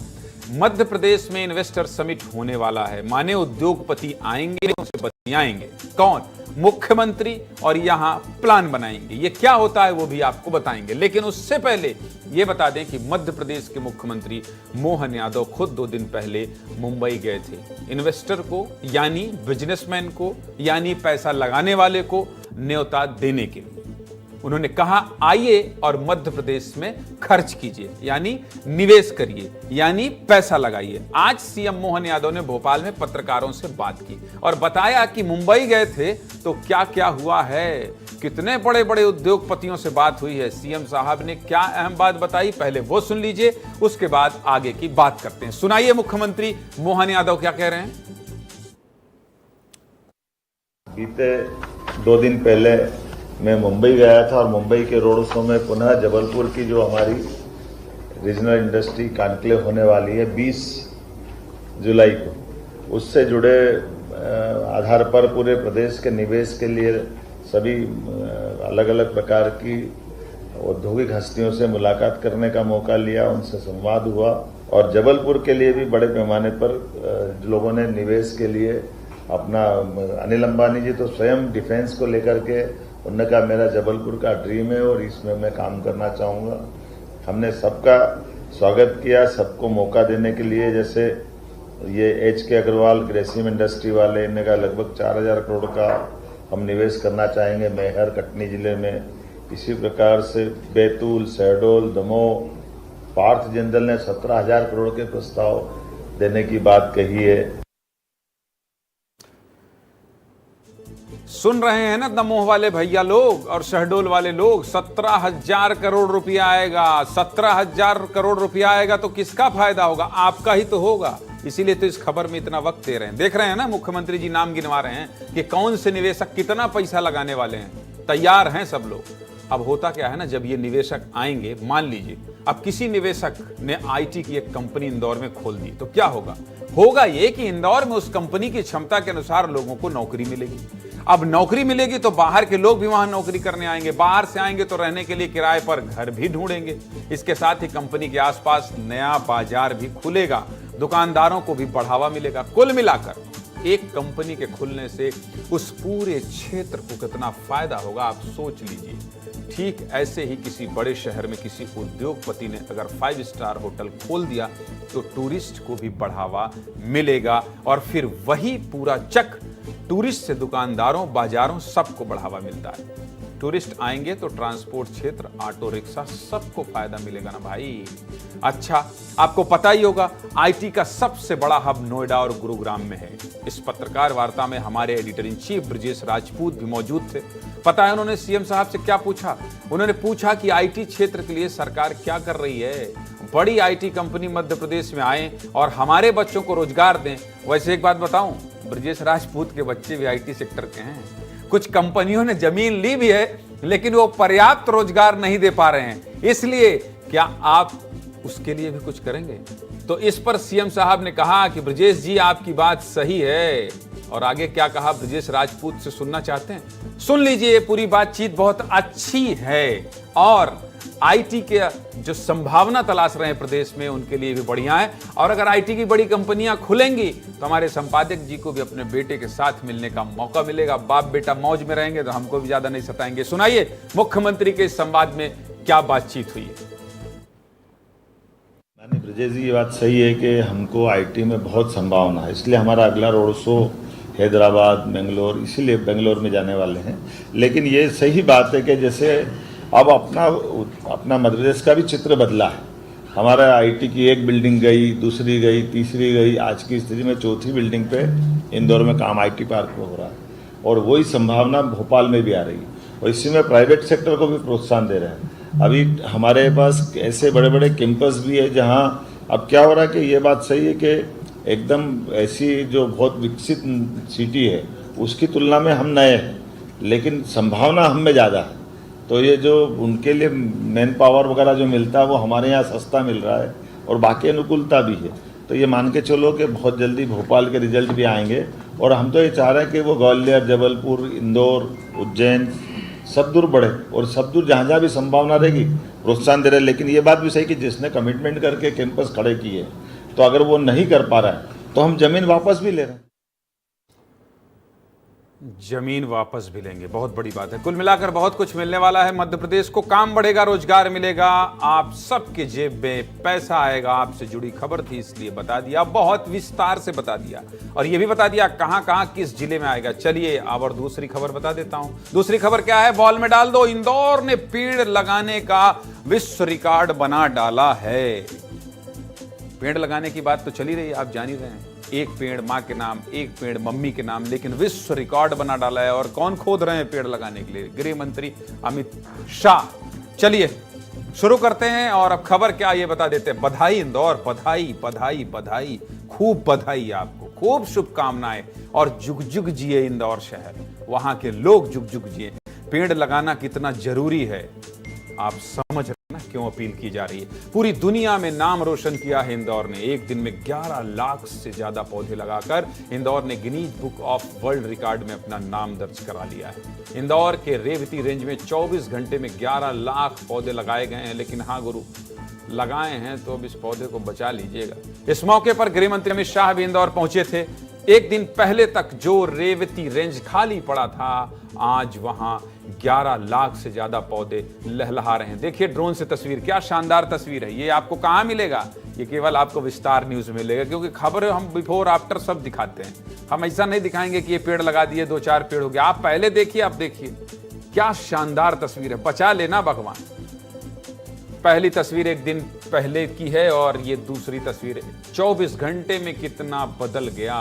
मध्य प्रदेश में इन्वेस्टर समिट होने वाला है, माने उद्योगपति आएंगे, उनसे बतियाएंगे। कौन? मुख्यमंत्री, और यहां प्लान बनाएंगे। ये क्या होता है वो भी आपको बताएंगे, लेकिन उससे पहले ये बता दें कि मध्य प्रदेश के मुख्यमंत्री मोहन यादव खुद 2 दिन पहले मुंबई गए थे। इन्वेस्टर को यानी बिजनेसमैन को यानी पैसा लगाने वाले को न्योता देने के लिए उन्होंने कहा आइए और मध्य प्रदेश में खर्च कीजिए, यानी निवेश करिए, यानी पैसा लगाइए। आज सीएम मोहन यादव ने भोपाल में पत्रकारों से बात की और बताया कि मुंबई गए थे तो क्या क्या हुआ है, कितने बड़े बड़े उद्योगपतियों से बात हुई है। सीएम साहब ने क्या अहम बात बताई, पहले वो सुन लीजिए, उसके बाद आगे की बात करते हैं। सुनाइए मुख्यमंत्री मोहन यादव क्या कह रहे हैं। बीते 2 दिन पहले मैं मुंबई गया था और मुंबई के रोड शो में पुनः जबलपुर की जो हमारी रीजनल इंडस्ट्री कॉन्क्लेव होने वाली है 20 जुलाई को, उससे जुड़े आधार पर पूरे प्रदेश के निवेश के लिए सभी अलग अलग प्रकार की औद्योगिक हस्तियों से मुलाकात करने का मौका लिया, उनसे संवाद हुआ और जबलपुर के लिए भी बड़े पैमाने पर लोगों ने निवेश के लिए अपना, अनिल अंबानी जी तो स्वयं डिफेंस को लेकर के उन्होंने कहा मेरा जबलपुर का ड्रीम है और इसमें मैं काम करना चाहूँगा। हमने सबका स्वागत किया, सबको मौका देने के लिए। जैसे ये HK अग्रवाल ग्रेसिम इंडस्ट्री वाले, इन्होंने कहा लगभग 4000 करोड़ का हम निवेश करना चाहेंगे मैहर कटनी जिले में। इसी प्रकार से बैतूल, शहडोल, दमोह, पार्थ जिंदल ने 17,000 करोड़ के प्रस्ताव देने की बात कही है। सुन रहे हैं ना दमोह वाले भैया लोग और शहडोल वाले लोग, 17,000 करोड़ रुपया आएगा। 17,000 करोड़ रुपया आएगा तो किसका फायदा होगा? आपका ही तो होगा। इसीलिए तो इस खबर में इतना वक्त दे रहे हैं। देख रहे हैं ना, मुख्यमंत्री जी नाम गिनवा रहे हैं कि कौन से निवेशक कितना पैसा लगाने वाले हैं। तैयार हैं सब लोग। अब होता क्या है ना, जब ये निवेशक आएंगे, मान लीजिए अब किसी निवेशक ने IT की एक कंपनी इंदौर में खोल दी, तो क्या होगा ये कि इंदौर में उस कंपनी की क्षमता के अनुसार लोगों को नौकरी मिलेगी। अब नौकरी मिलेगी तो बाहर के लोग भी वहां नौकरी करने आएंगे, बाहर से आएंगे तो रहने के लिए किराए पर घर भी ढूंढेंगे। इसके साथ ही कंपनी के आसपास नया बाजार भी खुलेगा, दुकानदारों को भी बढ़ावा मिलेगा। कुल मिलाकर एक कंपनी के खुलने से उस पूरे क्षेत्र को कितना फायदा होगा, आप सोच लीजिए। ठीक ऐसे ही किसी बड़े शहर में किसी उद्योगपति ने अगर 5 स्टार होटल खोल दिया तो टूरिस्ट को भी बढ़ावा मिलेगा और फिर वही पूरा चक टूरिस्ट से दुकानदारों, बाजारों सबको बढ़ावा मिलता है। टूरिस्ट आएंगे तो ट्रांसपोर्ट क्षेत्र, ऑटो रिक्शा सबको फायदा मिलेगा ना भाई। अच्छा, आपको पता ही होगा IT का सबसे बड़ा हब नोएडा और गुरुग्राम में है। इस पत्रकार वार्ता में हमारे editor in chief Brajesh Rajput भी मौजूद थे। पता है उन्होंने CM साहब से क्या पूछा? उन्होंने पूछा कि IT क्षेत्र के लिए सरकार क्या कर रही है। बड़ी IT कंपनी मध्य प्रदेश में आए और हमारे बच्चों को रोजगार दें। वैसे एक बात बताऊं, ब्रजेश राजपूत के बच्चे भी IT सेक्टर के हैं। कुछ कंपनियों ने जमीन ली भी है लेकिन वो पर्याप्त रोजगार नहीं दे पा रहे हैं। इसलिए क्या आप उसके लिए भी कुछ करेंगे? तो इस पर CM साहब ने कहा कि ब्रजेश जी आपकी बात सही है। और आगे क्या कहा ब्रजेश राजपूत से सुनना चाहते हैं? सुन लीजिए, पूरी बातचीत बहुत अच्छी है और IT के जो संभावना तलाश रहे हैं प्रदेश में उनके लिए भी बढ़िया है। और अगर IT की बड़ी कंपनियां खुलेंगी तो हमारे संपादक जी को भी अपने बेटे के साथ मिलने का मौका मिलेगा। बाप बेटा मौज में रहेंगे तो हमको भी ज्यादा नहीं सताएंगे। सुनाइए मुख्यमंत्री के इस संवाद में क्या बातचीत हुई है। ब्रजेश जी, ये बात सही है कि हमको IT में बहुत संभावना है, इसलिए हमारा अगला रोड शो हैदराबाद, बेंगलोर, इसीलिए बेंगलोर में जाने वाले हैं। लेकिन ये सही बात है कि जैसे अब अपना मध्य प्रदेश का भी चित्र बदला है। हमारा IT की एक बिल्डिंग गई, दूसरी गई, तीसरी गई, आज की स्थिति में चौथी बिल्डिंग पे इंदौर में काम IT पार्क में हो रहा है और वही संभावना भोपाल में भी आ रही है। और इसी में प्राइवेट सेक्टर को भी प्रोत्साहन दे रहे हैं। अभी हमारे पास ऐसे बड़े बड़े कैंपस भी है जहाँ अब क्या हो रहा है कि ये बात सही है कि एकदम ऐसी जो बहुत विकसित सिटी है उसकी तुलना में हम नए हैं, लेकिन संभावना हम में ज़्यादा है। तो ये जो उनके लिए मैन पावर वगैरह जो मिलता है वो हमारे यहाँ सस्ता मिल रहा है और बाकी अनुकूलता भी है। तो ये मान के चलो कि बहुत जल्दी भोपाल के रिजल्ट भी आएंगे और हम तो ये चाह रहे हैं कि वो ग्वालियर, जबलपुर, इंदौर, उज्जैन सब दूर बढ़े और सब दूर जहाँ जहाँ भी संभावना रहेगी प्रोत्साहन दे रहे हैं। लेकिन ये बात भी सही कि जिसने कमिटमेंट करके कैंपस खड़े किए तो अगर वो नहीं कर पा रहा है तो हम जमीन वापस भी ले रहे हैं। जमीन वापस भी लेंगे, बहुत बड़ी बात है। कुल मिलाकर बहुत कुछ मिलने वाला है मध्य प्रदेश को। काम बढ़ेगा, रोजगार मिलेगा, आप सबके जेब में पैसा आएगा। आपसे जुड़ी खबर थी इसलिए बता दिया, बहुत विस्तार से बता दिया और यह भी बता दिया कहां कहां किस जिले में आएगा। चलिए अब और दूसरी खबर बता देता हूं। दूसरी खबर क्या है, बॉल में डाल दो। इंदौर ने पेड़ लगाने का विश्व रिकॉर्ड बना डाला है। पेड़ लगाने की बात तो चली रही है, आप जान ही रहे हैं। एक पेड़ माँ के नाम, एक पेड़ मम्मी के नाम, लेकिन विश्व रिकॉर्ड बना डाला है। और कौन खोद रहे हैं पेड़ लगाने के लिए? गृह मंत्री अमित शाह। चलिए शुरू करते हैं और अब खबर क्या ये बता देते हैं। बधाई इंदौर, बधाई बधाई बधाई, खूब बधाई आपको, खूब शुभकामनाएं और जुग जुग जिए इंदौर शहर, वहां के लोग जुग जुग जिए। पेड़ लगाना कितना जरूरी है आप समझ रहे हैं। ना क्यों अपील की जा रही है। पूरी दुनिया में नाम रोशन किया है इंदौर ने। एक दिन में 11 लाख से ज्यादा पौधे लगाकर इंदौर ने Guinness book of world record में अपना नाम दर्ज करा लिया है। इंदौर के रेवती रेंज में 24 घंटे में 11 लाख पौधे लगाए गए हैं। लेकिन हाँ गुरु, लगाए हैं तो अब इस पौधे को बचा लीजिएगा। इस मौके पर गृह मंत्री अमित शाह भी इंदौर पहुंचे थे। एक दिन पहले तक जो रेवती रेंज खाली पड़ा था, आज वहां 11 लाख से ज्यादा पौधे लहलहा रहे हैं। देखिए ड्रोन से तस्वीर, क्या शानदार तस्वीर है। ये आपको कहां मिलेगा? ये केवल आपको विस्तार न्यूज में मिलेगा, क्योंकि खबर हम बिफोर आफ्टर सब दिखाते हैं। हम ऐसा नहीं दिखाएंगे कि ये पेड़ लगा दिए, 2-4 पेड़ हो गया। आप पहले देखिए, आप देखिए क्या शानदार तस्वीर है। बचा लेना भगवान। पहली तस्वीर एक दिन पहले की है और ये दूसरी तस्वीर है। 24 घंटे में कितना बदल गया।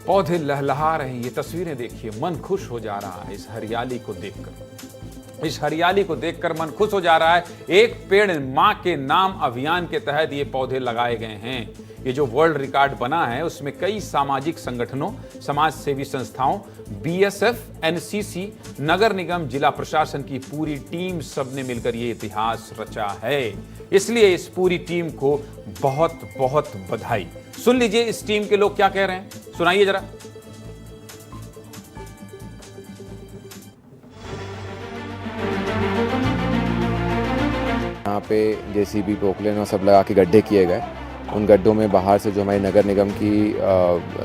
पौधे लहलहा रहे हैं। ये तस्वीरें देखिए, मन खुश हो जा रहा है इस हरियाली को देखकर। इस हरियाली को देखकर मन खुश हो जा रहा है। एक पेड़ मां के नाम अभियान के तहत ये पौधे लगाए गए हैं। ये जो वर्ल्ड रिकॉर्ड बना है उसमें कई सामाजिक संगठनों, समाज सेवी संस्थाओं, बीएसएफ, एनसीसी, नगर निगम, जिला प्रशासन की पूरी टीम सबने मिलकर ये इतिहास रचा है। इसलिए इस पूरी टीम को बहुत बहुत बधाई। सुन लीजिए इस टीम के लोग क्या कह रहे हैं, सुनाइए जरा। यहाँ पे जेसीबी, पोकलेन और सब लगा के गड्ढे किए गए। उन गड्ढों में बाहर से जो हमारी नगर निगम की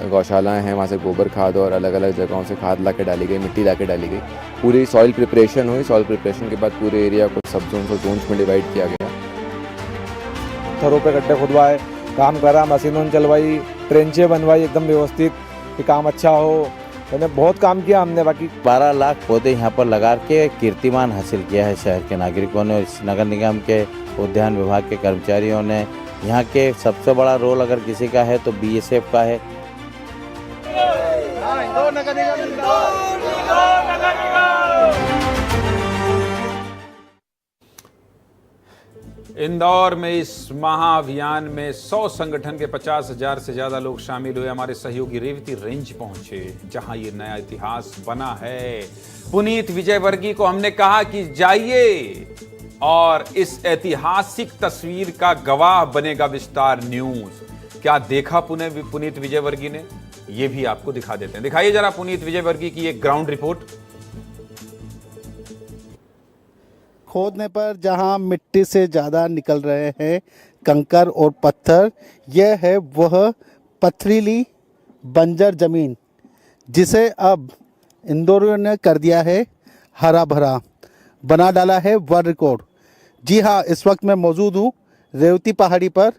गौशालाएं हैं, वहाँ से गोबर खाद और अलग अलग जगहों से खाद ला के डाली गई, मिट्टी ला के डाली गई। पूरी सॉइल प्रिपरेशन हुई। सॉइल प्रिपरेशन के बाद पूरे एरिया को सब जोन्स में डिवाइड किया गया। पत्थरों पे गड्ढे खुदवाए, काम करा, मशीनों ने चलवाई, ट्रेंचें बनवाई एकदम व्यवस्थित कि काम अच्छा हो। मैंने बहुत काम किया हमने। बाकी 12 लाख पौधे यहाँ पर लगा के कीर्तिमान हासिल किया है शहर के नागरिकों ने, नगर निगम के, उद्यान विभाग के कर्मचारियों ने। यहाँ के सबसे बड़ा रोल अगर किसी का है तो बीएसएफ का है। इंदौर में इस महाअभियान में 100 संगठन के 50,000 से ज्यादा लोग शामिल हुए। हमारे सहयोगी रेवती रेंज पहुंचे जहां ये नया इतिहास बना है। पुनीत विजयवर्गीय को हमने कहा कि जाइए और इस ऐतिहासिक तस्वीर का गवाह बनेगा विस्तार न्यूज। क्या देखा पुनीत विजयवर्गीय ने, ये भी आपको दिखा देते हैं। दिखाइए जरा पुनीत विजयवर्गीय की एक ग्राउंड रिपोर्ट। खोदने पर जहां मिट्टी से ज़्यादा निकल रहे हैं कंकर और पत्थर, यह है वह पथरीली बंजर ज़मीन जिसे अब इंदौरियों ने कर दिया है हरा भरा, बना डाला है वर्ल्ड रिकॉर्ड। जी हाँ, इस वक्त मैं मौजूद हूँ रेवती पहाड़ी पर,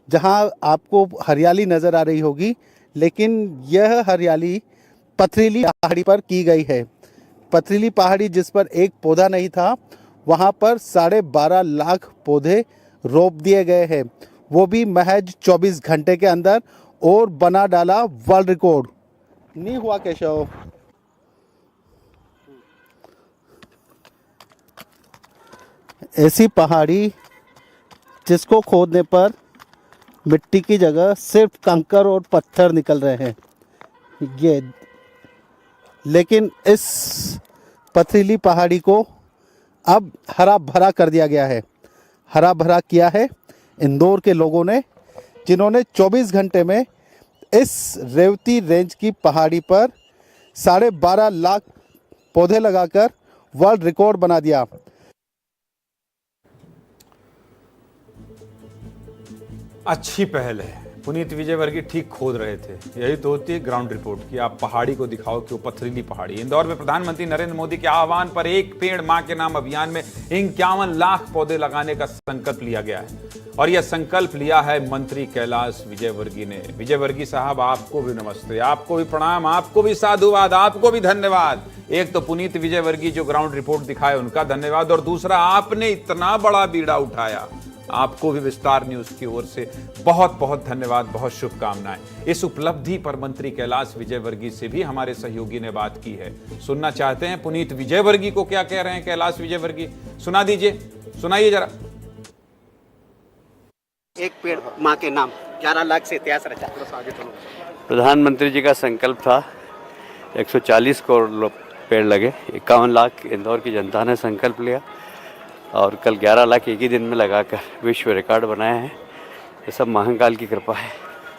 जहाँ आपको हरियाली नज़र आ रही होगी, लेकिन यह हरियाली पथरीली पहाड़ी पर की गई है। पथरीली पहाड़ी जिस पर एक पौधा नहीं था, वहाँ पर 12.5 लाख पौधे रोप दिए गए हैं, वो भी महज 24 घंटे के अंदर, और बना डाला वर्ल्ड रिकॉर्ड। नहीं हुआ केशव। ऐसी पहाड़ी जिसको खोदने पर मिट्टी की जगह सिर्फ कंकर और पत्थर निकल रहे हैं ये, लेकिन इस पथरीली पहाड़ी को अब हरा भरा कर दिया गया है। हरा भरा किया है इंदौर के लोगों ने, जिन्होंने 24 घंटे में इस रेवती रेंज की पहाड़ी पर 12.5 लाख पौधे लगाकर वर्ल्ड रिकॉर्ड बना दिया। अच्छी पहल है। पुनीत विजयवर्गीय ठीक खोद रहे थे। यही तो होती है ग्राउंड रिपोर्ट कि आप पहाड़ी को दिखाओ कि वो पथरीली पहाड़ी। इंदौर में प्रधानमंत्री नरेंद्र मोदी के आह्वान पर एक पेड़ मां के नाम अभियान में 51 लाख पौधे लगाने का संकल्प लिया गया है, और यह संकल्प लिया है मंत्री कैलाश विजयवर्गीय ने। विजयवर्गीय साहब, आपको भी नमस्ते, आपको भी प्रणाम, आपको भी साधुवाद, आपको भी धन्यवाद। एक तो पुनीत विजयवर्गीय जो ग्राउंड रिपोर्ट दिखाए उनका धन्यवाद, और दूसरा आपने इतना बड़ा बीड़ा उठाया, आपको भी विस्तार न्यूज की ओर से बहुत बहुत धन्यवाद, बहुत शुभकामनाएं। इस उपलब्धि पर मंत्री कैलाश विजयवर्गीय से भी हमारे सहयोगी ने बात की है। सुनना चाहते हैं पुनीत विजयवर्गीय को क्या कह रहे हैं कैलाश विजयवर्गीय, सुना दीजिए, सुनाइए जरा। एक पेड़ मां के नाम, 11 लाख से इतिहास रचा। प्रधानमंत्री जी का संकल्प था 140 करोड़ पेड़ लगे, 51 लाख इंदौर की जनता ने संकल्प लिया, और कल 11 लाख एक ही दिन में लगाकर विश्व रिकॉर्ड बनाया है। ये सब महाकाल की कृपा है।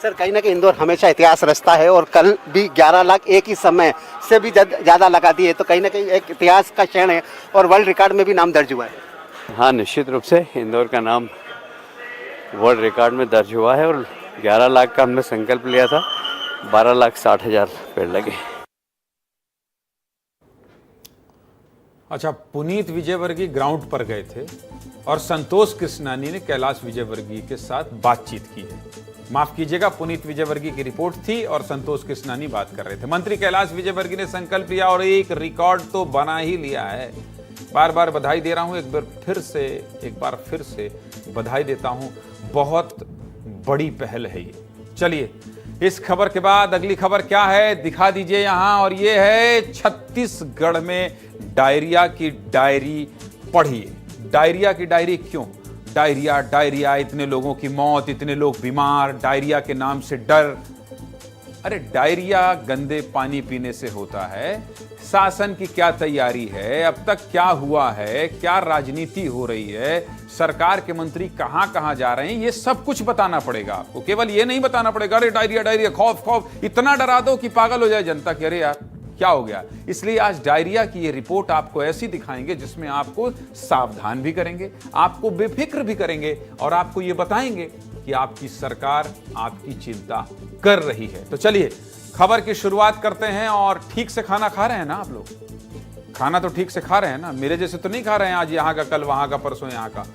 सर कहीं ना कहीं इंदौर हमेशा इतिहास रचता है और कल भी 11 लाख एक ही समय से भी ज़्यादा लगा दिए, तो कहीं ना कहीं एक इतिहास का क्षण है और वर्ल्ड रिकॉर्ड में भी नाम दर्ज हुआ है। हाँ, निश्चित रूप से इंदौर का नाम वर्ल्ड रिकॉर्ड में दर्ज हुआ है और 11 लाख का हमने संकल्प लिया था, 12,60,000 पेड़ लगे। अच्छा, पुनीत विजयवर्गीय ग्राउंड पर गए थे और संतोष कृष्णानी ने कैलाश विजयवर्गीय के साथ बातचीत की है। माफ कीजिएगा, पुनीत विजयवर्गीय की रिपोर्ट थी और संतोष कृष्णानी बात कर रहे थे। मंत्री कैलाश विजयवर्गीय ने संकल्प लिया और एक रिकॉर्ड तो बना ही लिया है। बार बार बधाई दे रहा हूं, एक बार फिर से बधाई देता हूं। बहुत बड़ी पहल है ये। चलिए, इस खबर के बाद अगली खबर क्या है दिखा दीजिए यहां, और ये है छत्तीसगढ़ में डायरिया की डायरी पढ़िए। डायरिया की डायरी क्यों? डायरिया डायरिया, इतने लोगों की मौत, इतने लोग बीमार, डायरिया के नाम से डर। अरे डायरिया गंदे पानी पीने से होता है। शासन की क्या तैयारी है, अब तक क्या हुआ है, क्या राजनीति हो रही है, सरकार के मंत्री कहां कहां जा रहे हैं, ये सब कुछ बताना पड़ेगा आपको। केवल ये नहीं बताना पड़ेगा अरे डायरिया डायरिया, खौफ खौफ, इतना डरा दो कि पागल हो जाए जनता कि अरे यार क्या हो गया। इसलिए आज डायरिया की ये रिपोर्ट आपको ऐसी दिखाएंगे जिसमें आपको सावधान भी करेंगे, आपको बेफिक्र भी करेंगे और आपको ये बताएंगे कि आपकी सरकार आपकी चिंता कर रही है। तो चलिए खबर की शुरुआत करते हैं। और ठीक से खाना खा रहे हैं ना आप लोग? खाना तो ठीक से खा रहे हैं ना? मेरे जैसे तो नहीं खा रहे हैं, आज यहाँ का कल वहां का परसों यहाँ का।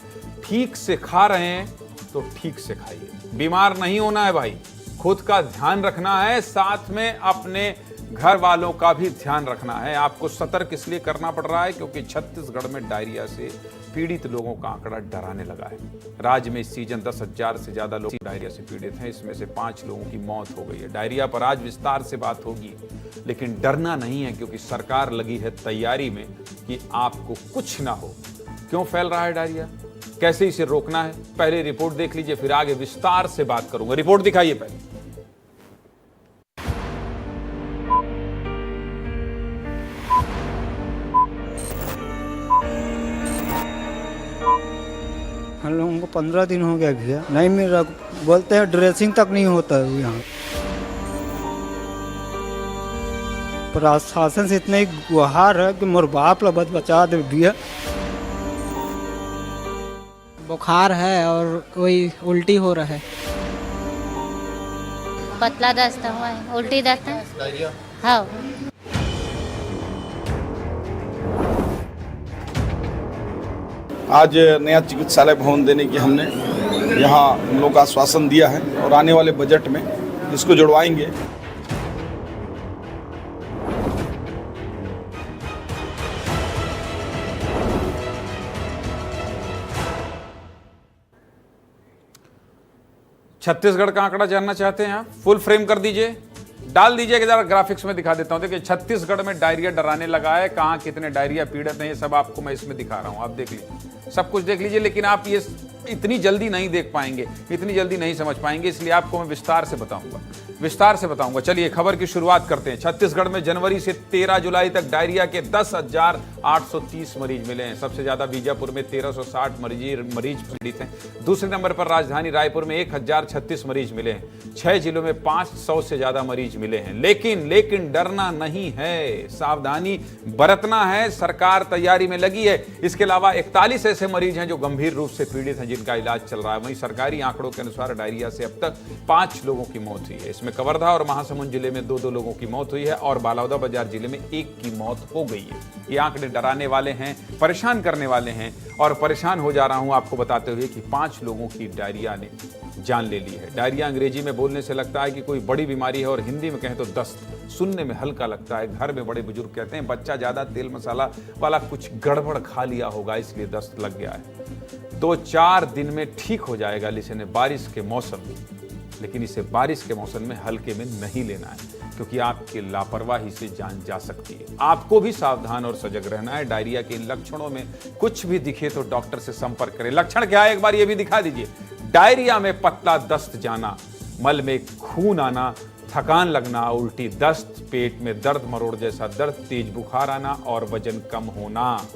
ठीक से खा रहे हैं तो ठीक से खाइए। बीमार नहीं होना है भाई, खुद का ध्यान रखना है, साथ में अपने घर वालों का भी ध्यान रखना है। आपको सतर्क इसलिए करना पड़ रहा है क्योंकि छत्तीसगढ़ में डायरिया से पीड़ित लोगों का आंकड़ा डराने लगा है। राज्य में इस सीजन 10,000 से ज्यादा लोग डायरिया से पीड़ित हैं, इसमें से 5 लोगों की मौत हो गई है। डायरिया पर आज विस्तार से बात होगी, लेकिन डरना नहीं है क्योंकि सरकार लगी है तैयारी में कि आपको कुछ ना हो। क्यों फैल रहा है डायरिया, कैसे इसे रोकना है, पहले रिपोर्ट देख लीजिए, फिर आगे विस्तार से बात करूंगा। रिपोर्ट दिखाइए पहले। हम लोगों को 15 दिन हो गया भैया, नहीं मिल रहा। बोलते हैं ड्रेसिंग तक नहीं होता है यहाँ। प्रशासन से इतना ही गुहार है कि मोर बाप ला बचा दे भैया। बुखार है और कोई उल्टी हो रहा है। पतला दस्त हुआ है, उल्टी दस्त है। हाँ, आज नया चिकित्सालय भवन देने की हमने यहाँ हम लोग का आश्वासन दिया है और आने वाले बजट में इसको जुड़वाएंगे। छत्तीसगढ़ का आंकड़ा जानना चाहते हैं आप? फुल फ्रेम कर दीजिए, डाल दीजिए कि जरा ग्राफिक्स में दिखा देता हूं। देखिए छत्तीसगढ़ में डायरिया डराने लगा है, कहां कितने डायरिया पीड़ित हैं ये सब आपको मैं इसमें दिखा रहा हूं। आप देख लीजिए, सब कुछ देख लीजिए, लेकिन आप ये इतनी जल्दी नहीं देख पाएंगे, इतनी जल्दी नहीं समझ पाएंगे, इसलिए आपको मैं विस्तार से बताऊंगा। चलिए खबर की शुरुआत करते हैं। छत्तीसगढ़ में जनवरी से 13 जुलाई तक डायरिया के 10,830 मरीज मिले हैं। सबसे ज्यादा बीजापुर में 1,360 मरीज पीड़ित हैं। दूसरे नंबर पर राजधानी रायपुर में 1,036 मरीज मिले हैं। 6 जिलों में 500 से ज्यादा मरीज मिले हैं। लेकिन डरना नहीं है, सावधानी बरतना है, सरकार तैयारी में लगी है। इसके अलावा 41 ऐसे मरीज हैं जो गंभीर रूप से पीड़ित हैं, जिनका इलाज चल रहा है। वहीं सरकारी आंकड़ों के अनुसार डायरिया से अब तक 5 लोगों की मौत हुई है। इसमें कवर्धा और महासमुंद जिले में 2 लोगों की मौत हुई है और बालौदाबाजार जिले में 1 की मौत हो गई है। ये आंकड़े डराने वाले हैं, परेशान करने वाले हैं, और परेशान हो जा रहा हूं आपको बताते हुए कि 5 लोगों की डायरिया ने जान ले ली है। डायरिया अंग्रेजी में बोलने से लगता है कि कोई बड़ी बीमारी है और हिंदी में कहें तो दस्त। सुनने में हल्का लगता है। घर में बड़े बुजुर्ग कहते हैं बच्चा ज्यादा तेल मसाला वाला कुछ गड़बड़ खा लिया होगा, इसलिए दस्त लग गया है। 2-4 दिन में ठीक हो जाएगा, लेकिन बारिश के मौसम में, लेकिन इसे बारिश के मौसम में हल्के में नहीं लेना है क्योंकि आपकी लापरवाही से जान जा सकती है। आपको भी सावधान और सजग रहना है। डायरिया के इन लक्षणों में कुछ भी दिखे तो डॉक्टर से संपर्क करें। लक्षण क्या है एक बार ये भी दिखा दीजिए। डायरिया में पतला दस्त जाना, मल में खून आना, थकान लगना, उल्टी दस्त, पेट में दर्द, मरोड़ जैसा दर्द, तेज बुखार आना और वजन कम होना।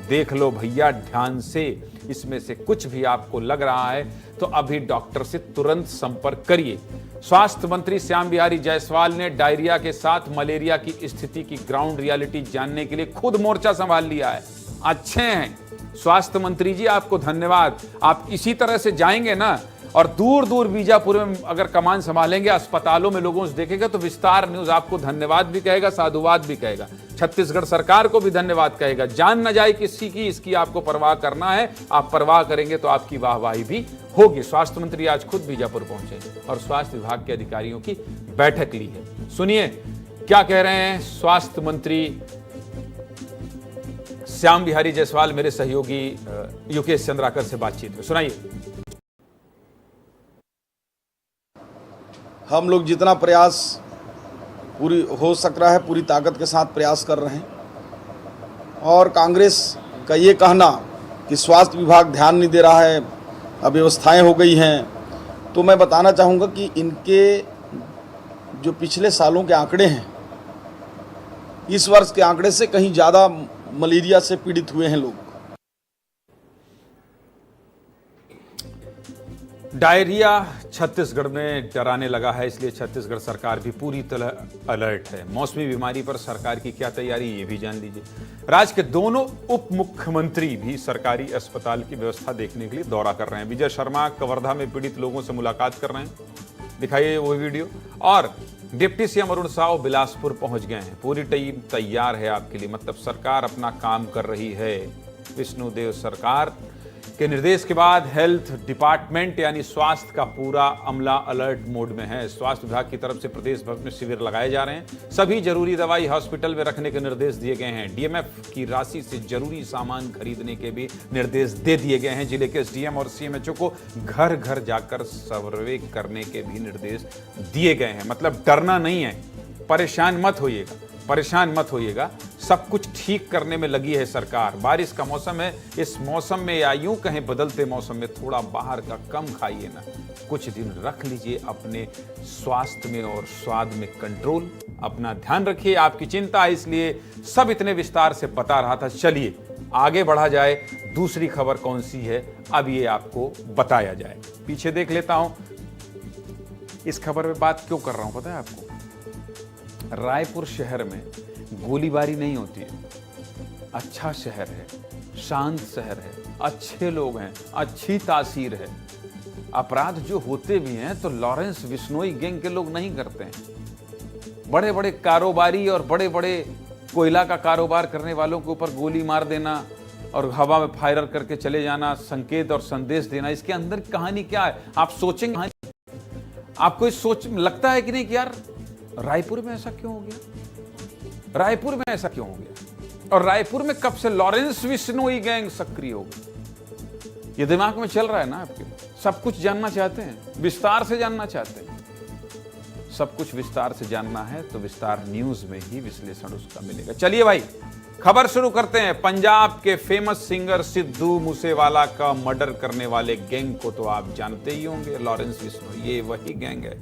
देख लो भैया ध्यान से, इसमें से कुछ भी आपको लग रहा है तो अभी डॉक्टर से तुरंत संपर्क करिए। स्वास्थ्य मंत्री श्याम बिहारी जायसवाल ने डायरिया के साथ मलेरिया की स्थिति की ग्राउंड रियलिटी जानने के लिए खुद मोर्चा संभाल लिया है। अच्छे हैं स्वास्थ्य मंत्री जी, आपको धन्यवाद। आप इसी तरह से जाएंगे ना और दूर दूर बीजापुर में अगर कमान संभालेंगे, अस्पतालों में लोगों से देखेगा तो विस्तार न्यूज आपको धन्यवाद भी कहेगा, साधुवाद भी कहेगा, छत्तीसगढ़ सरकार को भी धन्यवाद कहेगा। जान न जाए किसी की, इसकी आपको परवाह करना है। आप परवाह करेंगे तो आपकी वाहवाही भी होगी। स्वास्थ्य मंत्री आज खुद बीजापुर पहुंचे और स्वास्थ्य विभाग के अधिकारियों की बैठक ली है। सुनिए क्या कह रहे हैं स्वास्थ्य मंत्री श्याम बिहारी जायसवाल मेरे सहयोगी युकेश चंद्राकर से बातचीत में। सुनाइए। हम लोग जितना प्रयास पूरी हो सक रहा है पूरी ताकत के साथ प्रयास कर रहे हैं, और कांग्रेस का ये कहना कि स्वास्थ्य विभाग ध्यान नहीं दे रहा है, अव्यवस्थाएं हो गई हैं, तो मैं बताना चाहूँगा कि इनके जो पिछले सालों के आंकड़े हैं, इस वर्ष के आंकड़े से कहीं ज़्यादा मलेरिया से पीड़ित हुए हैं लोग। डायरिया छत्तीसगढ़ में डराने लगा है, इसलिए छत्तीसगढ़ सरकार भी पूरी तरह अलर्ट है। मौसमी बीमारी पर सरकार की क्या तैयारी, ये भी जान लीजिए। राज्य के दोनों उप मुख्यमंत्री भी सरकारी अस्पताल की व्यवस्था देखने के लिए दौरा कर रहे हैं। विजय शर्मा कवर्धा में पीड़ित लोगों से मुलाकात कर रहे हैं, दिखाइए वो वीडियो। और डिप्टी सीएम अरुण साव बिलासपुर पहुंच गए हैं। पूरी टीम तैयार है आपके लिए, मतलब सरकार अपना काम कर रही है। विष्णुदेव सरकार के निर्देश के बाद हेल्थ डिपार्टमेंट यानी स्वास्थ्य का पूरा अमला अलर्ट मोड में है। स्वास्थ्य विभाग की तरफ से प्रदेश भर में शिविर लगाए जा रहे हैं। सभी जरूरी दवाई हॉस्पिटल में रखने के निर्देश दिए गए हैं। डीएमएफ की राशि से जरूरी सामान खरीदने के भी निर्देश दे दिए गए हैं। जिले के एसडीएम और सीएमएचओ को घर घर जाकर सर्वे करने के भी निर्देश दिए गए हैं। मतलब डरना नहीं है, परेशान मत होइएगा, परेशान मत होइएगा। सब कुछ ठीक करने में लगी है सरकार। बारिश का मौसम है, इस मौसम में या यूं कहें बदलते मौसम में थोड़ा बाहर का कम खाइए ना, कुछ दिन रख लीजिए अपने स्वास्थ्य में और स्वाद में कंट्रोल। अपना ध्यान रखिए, आपकी चिंता है इसलिए सब इतने विस्तार से बता रहा था। चलिए आगे बढ़ा जाए, दूसरी खबर कौन सी है अब ये आपको बताया जाए। पीछे देख लेता हूं, इस खबर में बात क्यों कर रहा हूं पता है आपको? रायपुर शहर में गोलीबारी नहीं होती है, अच्छा शहर है, शांत शहर है, अच्छे लोग हैं, अच्छी तासीर है। अपराध जो होते भी हैं तो लॉरेंस बिश्नोई गैंग के लोग नहीं करते हैं। बड़े बड़े कारोबारी और बड़े बड़े कोयला का कारोबार करने वालों के ऊपर गोली मार देना और हवा में फायर करके चले जाना, संकेत और संदेश देना, इसके अंदर कहानी क्या है आप सोचेंगे? आपको इस सोच लगता है कि नहीं कि यार रायपुर में ऐसा क्यों हो गया, रायपुर में ऐसा क्यों हो गया, और रायपुर में कब से लॉरेंस बिश्नोई गैंग सक्रिय हो गई? ये दिमाग में चल रहा है ना आपके? सब कुछ जानना चाहते हैं, विस्तार से जानना चाहते हैं। सब कुछ विस्तार से जानना है तो विस्तार न्यूज में ही विश्लेषण उसका मिलेगा। चलिए भाई खबर शुरू करते हैं। पंजाब के फेमस सिंगर सिद्धू मूसेवाला का मर्डर करने वाले गैंग को तो आप जानते ही होंगे, लॉरेंस बिश्नोई। ये वही गैंग है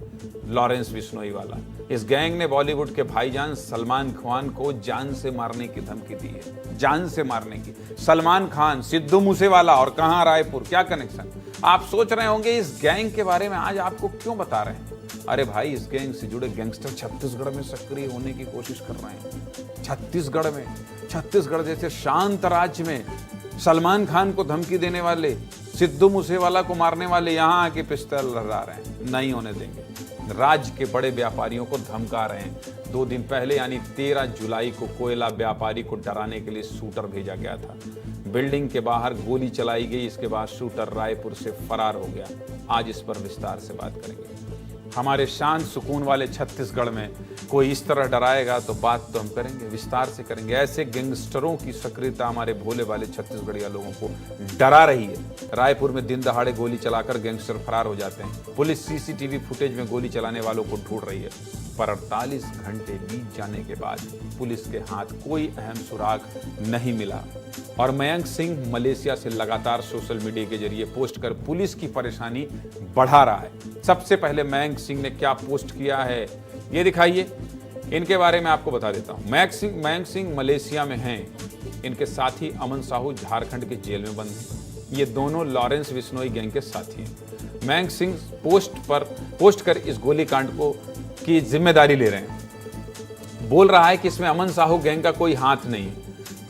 लॉरेंस बिश्नोई वाला। इस गैंग ने बॉलीवुड के भाईजान सलमान खान को जान से मारने की धमकी दी है, जान से मारने की। सलमान खान, सिद्धू मूसेवाला और कहां रायपुर, क्या कनेक्शन? आप सोच रहे होंगे इस गैंग के बारे में आज आपको क्यों बता रहे हैं। अरे भाई इस गैंग से जुड़े गैंगस्टर छत्तीसगढ़ में सक्रिय होने की कोशिश कर रहे हैं। छत्तीसगढ़ में, छत्तीसगढ़ जैसे शांत राज्य में सलमान खान को धमकी देने वाले, सिद्धू मूसेवाला को मारने वाले यहाँ आके पिस्तौल लहरा रहे हैं। नहीं होने देंगे। राज्य के बड़े व्यापारियों को धमका रहे हैं। 2 दिन पहले यानी 13 जुलाई को कोयला व्यापारी को डराने के लिए शूटर भेजा गया था। बिल्डिंग के बाहर गोली चलाई गई, इसके बाद शूटर रायपुर से फरार हो गया। आज इस पर विस्तार से बात करेंगे। हमारे शांत सुकून वाले छत्तीसगढ़ में कोई इस तरह डराएगा तो बात तो हम करेंगे, विस्तार से करेंगे। ऐसे गैंगस्टरों की सक्रियता हमारे भोले वाले छत्तीसगढ़िया लोगों को डरा रही है। रायपुर में दिन दहाड़े गोली चलाकर गैंगस्टर फरार हो जाते हैं। पुलिस सीसीटीवी फुटेज में गोली चलाने वालों को ढूंढ रही है, पर 48 घंटे बीत जाने के बाद पुलिस के हाथ कोई अहम सुराग नहीं मिला। और मयंक सिंह मलेशिया से लगातार सोशल मीडिया के जरिए पोस्ट कर पुलिस की परेशानी बढ़ा रहा है। सबसे पहले मयंक सिंह ने क्या पोस्ट किया है ये दिखाइए। इनके बारे में आपको बता देता हूं। मयंक सिंह मलेशिया में हैं। इनके साथी अमन साहू झारखंड के जेल में बंद हैं। ये दोनों लॉरेंस बिश्नोई गैंग के साथी हैं। मयंक सिंह पोस्ट कर इस गोलीकांड की जिम्मेदारी ले रहे हैं। बोल रहा है कि इसमें अमन साहू गैंग का कोई हाथ नहीं है,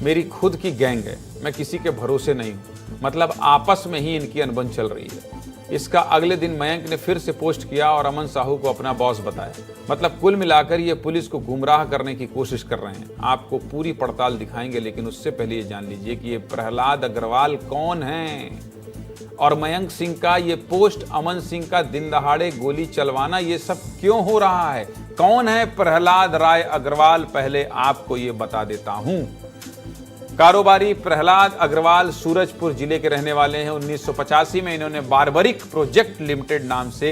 मेरी खुद की गैंग है, मैं किसी के भरोसे नहीं हूं। मतलब आपस में ही इनकी अनबन चल रही है। इसका अगले दिन मयंक ने फिर से पोस्ट किया और अमन साहू को अपना बॉस बताया। मतलब कुल मिलाकर ये पुलिस को गुमराह करने की कोशिश कर रहे हैं। आपको पूरी पड़ताल दिखाएंगे, लेकिन उससे पहले ये जान लीजिए कि ये प्रहलाद अग्रवाल कौन हैं और मयंक सिंह का ये पोस्ट, अमन सिंह का दिन दहाड़े गोली चलवाना, ये सब क्यों हो रहा है। कौन है प्रहलाद राय अग्रवाल, पहले आपको ये बता देता हूं। कारोबारी प्रहलाद अग्रवाल सूरजपुर जिले के रहने वाले हैं। 1985 में इन्होंने बारबरिक प्रोजेक्ट लिमिटेड नाम से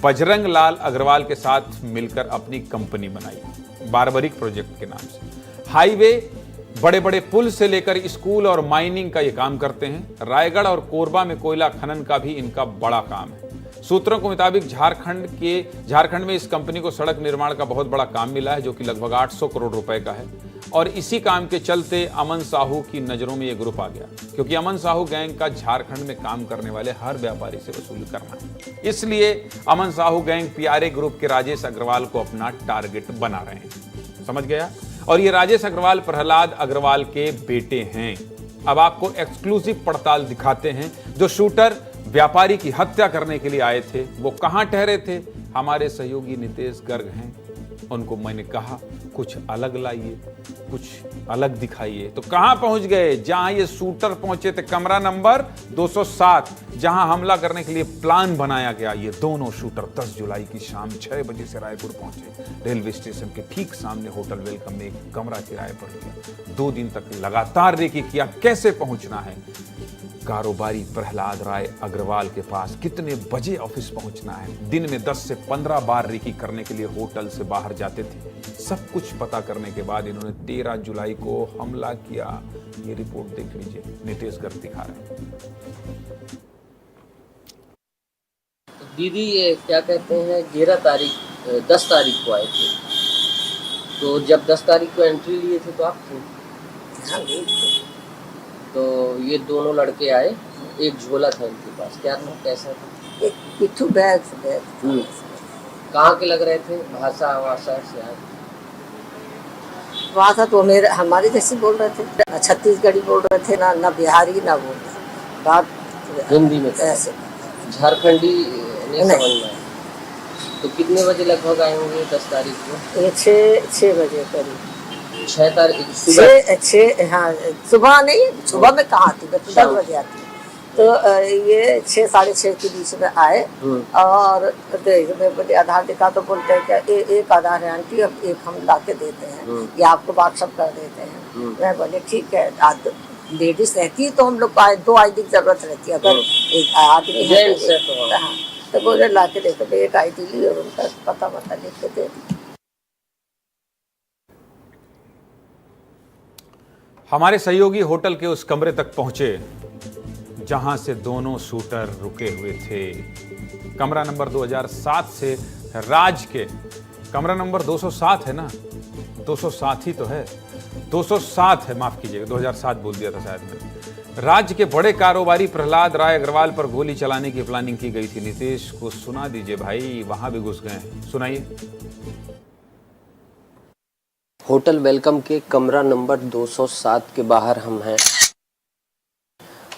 बजरंग लाल अग्रवाल के साथ मिलकर अपनी कंपनी बनाई, बारबरिक प्रोजेक्ट के नाम से। हाईवे, बड़े बड़े पुल से लेकर स्कूल और माइनिंग का ये काम करते हैं। रायगढ़ और कोरबा में कोयला खनन का भी इनका बड़ा काम है। सूत्रों के मुताबिक झारखंड में इस कंपनी को सड़क निर्माण का बहुत बड़ा काम मिला है, जो कि लगभग 800 करोड़ रुपए का है। और इसी काम के चलते अमन साहू की नजरों में यह ग्रुप आ गया, क्योंकि अमन साहू गैंग का झारखंड में काम करने वाले हर व्यापारी से वसूल करना है। इसलिए अमन साहू गैंग पीआरए ग्रुप के राजेश अग्रवाल को अपना टारगेट बना रहे हैं। समझ गया। और ये राजेश अग्रवाल प्रहलाद अग्रवाल के बेटे हैं। अब आपको एक्सक्लूसिव पड़ताल दिखाते हैं। जो शूटर व्यापारी की हत्या करने के लिए आए थे वो कहां ठहरे थे। हमारे सहयोगी नितेश गर्ग हैं। उनको मैंने कहा कुछ अलग लाइए, कुछ अलग दिखाइए, तो कहां पहुंच गए। जहां ये शूटर पहुंचे थे, कमरा नंबर 207, जहां हमला करने के लिए प्लान बनाया गया। ये दोनों शूटर 10 जुलाई की शाम 6 बजे से रायपुर पहुंचे। रेलवे स्टेशन के ठीक सामने होटल वेलकम में एक कमरा किराए पर लिया। 2 दिन तक लगातार रेकी किया, कैसे पहुंचना है। कारोबारी प्रहलाद राय अग्रवाल के पास कितने बजे ऑफिस पहुंचना है। दिन में 10 से 15 बार रेकी करने के लिए होटल से बाहर जाते थे। सब कुछ पता करने के बाद इन्होंने 13 जुलाई को हमला किया। ये रिपोर्ट देख लीजिए, नितेश गर्ग दिखा रहे हैं। दीदी ये क्या कहते हैं 10 तारीख को आए थे, तो जब 10 तारीख को एंट्री लिए थे तो आप थे। तो ये दोनों लड़के आए, एक झोला था इनके पास, क्या था, कैसा था। एक पिट्ठू बैग। कहाँ के लग रहे थे, भाषा से आए। भाषा तो मेरे हमारे जैसे बोल रहे थे, छत्तीसगढ़ी बोल रहे थे, ना बिहारी ना बोल रहे, बात हिंदी में ऐसे। झारखंडी नहीं समझ में आया। तो कितने बजे लगभग आए होंगे 10 तारीख को। ये 6 बजे करीब। 6 तारीख सुबह। हाँ, सुबह नहीं, सुबह में कहाँ थी, 10 बजे आती। तो ये 6 साढ़े 6 के बीच में आए और मैं बोले आधार दिखा, तो बोलते हैं क्या एक आधार है आंटी, अब एक हम ला के देते हैं, या आपको व्हाट्सअप कर देते हैं। मैं बोले ठीक है। लेडीज रहती है तो हम लोग को 2 ID की जरूरत रहती है, अगर एक आदमी है तो बोले ला के देते। एक ID ली और उनका पता लिख के दे दी। हमारे सहयोगी होटल के उस कमरे तक पहुंचे जहां से दोनों शूटर रुके हुए थे। कमरा नंबर 2007 से राज के, कमरा नंबर 207 है ना, 207 ही तो है, 207 है, माफ कीजिएगा, 2007 बोल दिया था शायद मैंने। राज्य के बड़े कारोबारी प्रहलाद राय अग्रवाल पर गोली चलाने की प्लानिंग की गई थी। नीतीश को सुना दीजिए भाई, वहां भी घुस गए, सुनाइए। होटल वेलकम के कमरा नंबर 207 के बाहर हम हैं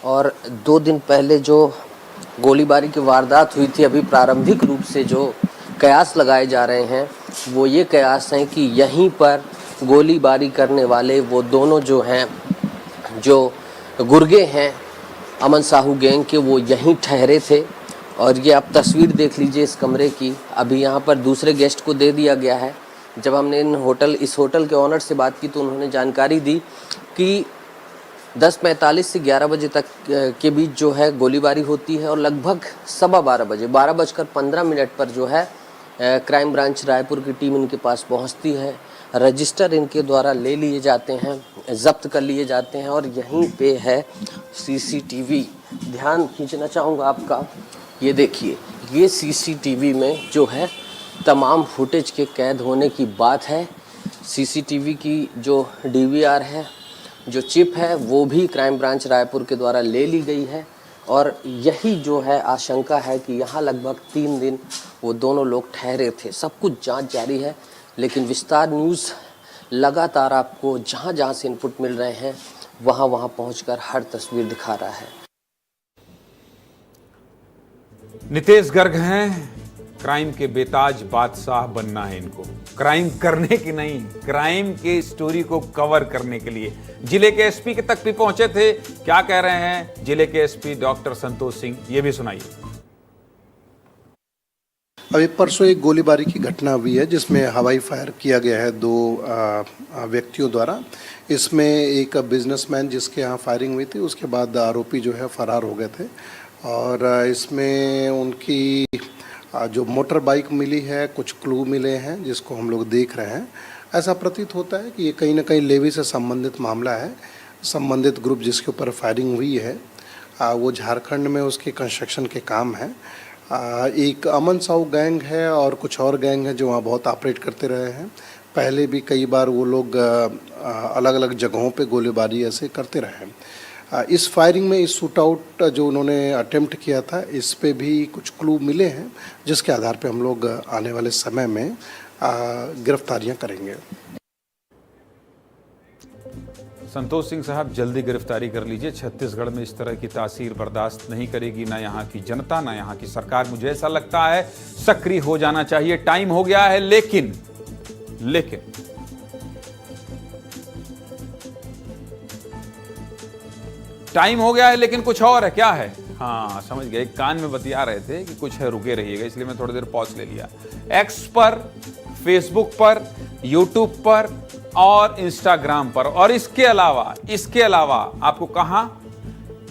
और 2 दिन पहले जो गोलीबारी की वारदात हुई थी, अभी प्रारंभिक रूप से जो कयास लगाए जा रहे हैं वो ये कयास हैं कि यहीं पर गोलीबारी करने वाले वो दोनों जो हैं, जो गुर्गे हैं अमन साहू गैंग के, वो यहीं ठहरे थे। और ये आप तस्वीर देख लीजिए इस कमरे की। अभी यहाँ पर दूसरे गेस्ट को दे दिया गया है। जब हमने इस होटल के ऑनर से बात की तो उन्होंने जानकारी दी कि 10:45 से 11 बजे तक के बीच जो है गोलीबारी होती है और लगभग 12:15 बजे 12:15 पर जो है क्राइम ब्रांच रायपुर की टीम इनके पास पहुंचती है। रजिस्टर इनके द्वारा ले लिए जाते हैं, जब्त कर लिए जाते हैं और यहीं पे है CCTV। ध्यान खींचना चाहूँगा आपका, ये देखिए ये सीसीटीवी में जो है तमाम फुटेज के कैद होने की बात है। सीसीटीवी की जो डीवीआर है, जो चिप है, वो भी क्राइम ब्रांच रायपुर के द्वारा ले ली गई है और यही जो है आशंका है कि यहाँ लगभग 3 दिन वो दोनों लोग ठहरे थे। सब कुछ जांच जारी है, लेकिन विस्तार न्यूज़ लगातार आपको जहाँ जहाँ से इनपुट मिल रहे हैं वहाँ पहुँचकर हर तस्वीर दिखा रहा है। नितेश गर्ग हैं, क्राइम के बेताज बादशाह बनना है इनको, क्राइम करने की नहीं, क्राइम के स्टोरी को कवर करने के लिए जिले के एसपी के तक भी पहुंचे थे। क्या कह रहे हैं जिले के एसपी डॉक्टर संतोष सिंह, ये भी सुनाइए। अभी परसों एक गोलीबारी की घटना हुई है जिसमें हवाई फायर किया गया है 2 व्यक्तियों द्वारा। इसमें एक बिजनेसमैन जिसके यहाँ फायरिंग हुई थी, उसके बाद आरोपी जो है फरार हो गए थे और इसमें उनकी जो मोटर बाइक मिली है, कुछ क्लू मिले हैं जिसको हम लोग देख रहे हैं। ऐसा प्रतीत होता है कि ये कहीं ना कहीं लेवी से संबंधित मामला है। संबंधित ग्रुप जिसके ऊपर फायरिंग हुई है वो झारखंड में उसके कंस्ट्रक्शन के काम है। एक अमन साहू गैंग है और कुछ और गैंग है जो वहाँ बहुत ऑपरेट करते रहे हैं। पहले भी कई बार वो लोग अलग अलग जगहों पे गोलीबारी ऐसे करते रहे हैं। इस फायरिंग में इस शूट आउट जो उन्होंने अटेम्प्ट किया था, इस पे भी कुछ क्लू मिले हैं जिसके आधार पे हम लोग आने वाले समय में गिरफ्तारियां करेंगे। संतोष सिंह साहब, जल्दी गिरफ्तारी कर लीजिए। छत्तीसगढ़ में इस तरह की तासीर बर्दाश्त नहीं करेगी, ना यहाँ की जनता ना यहाँ की सरकार। मुझे ऐसा लगता है सक्रिय हो जाना चाहिए, टाइम हो गया है। लेकिन टाइम हो गया है, लेकिन कुछ और है। क्या है? हाँ, समझ गए। कान में बतिया रहे थे कि कुछ है, रुके रहिएगा, इसलिए मैं थोड़ी देर पॉज ले लिया। एक्स पर, फेसबुक पर, यूट्यूब पर और इंस्टाग्राम पर, और इसके अलावा आपको कहां?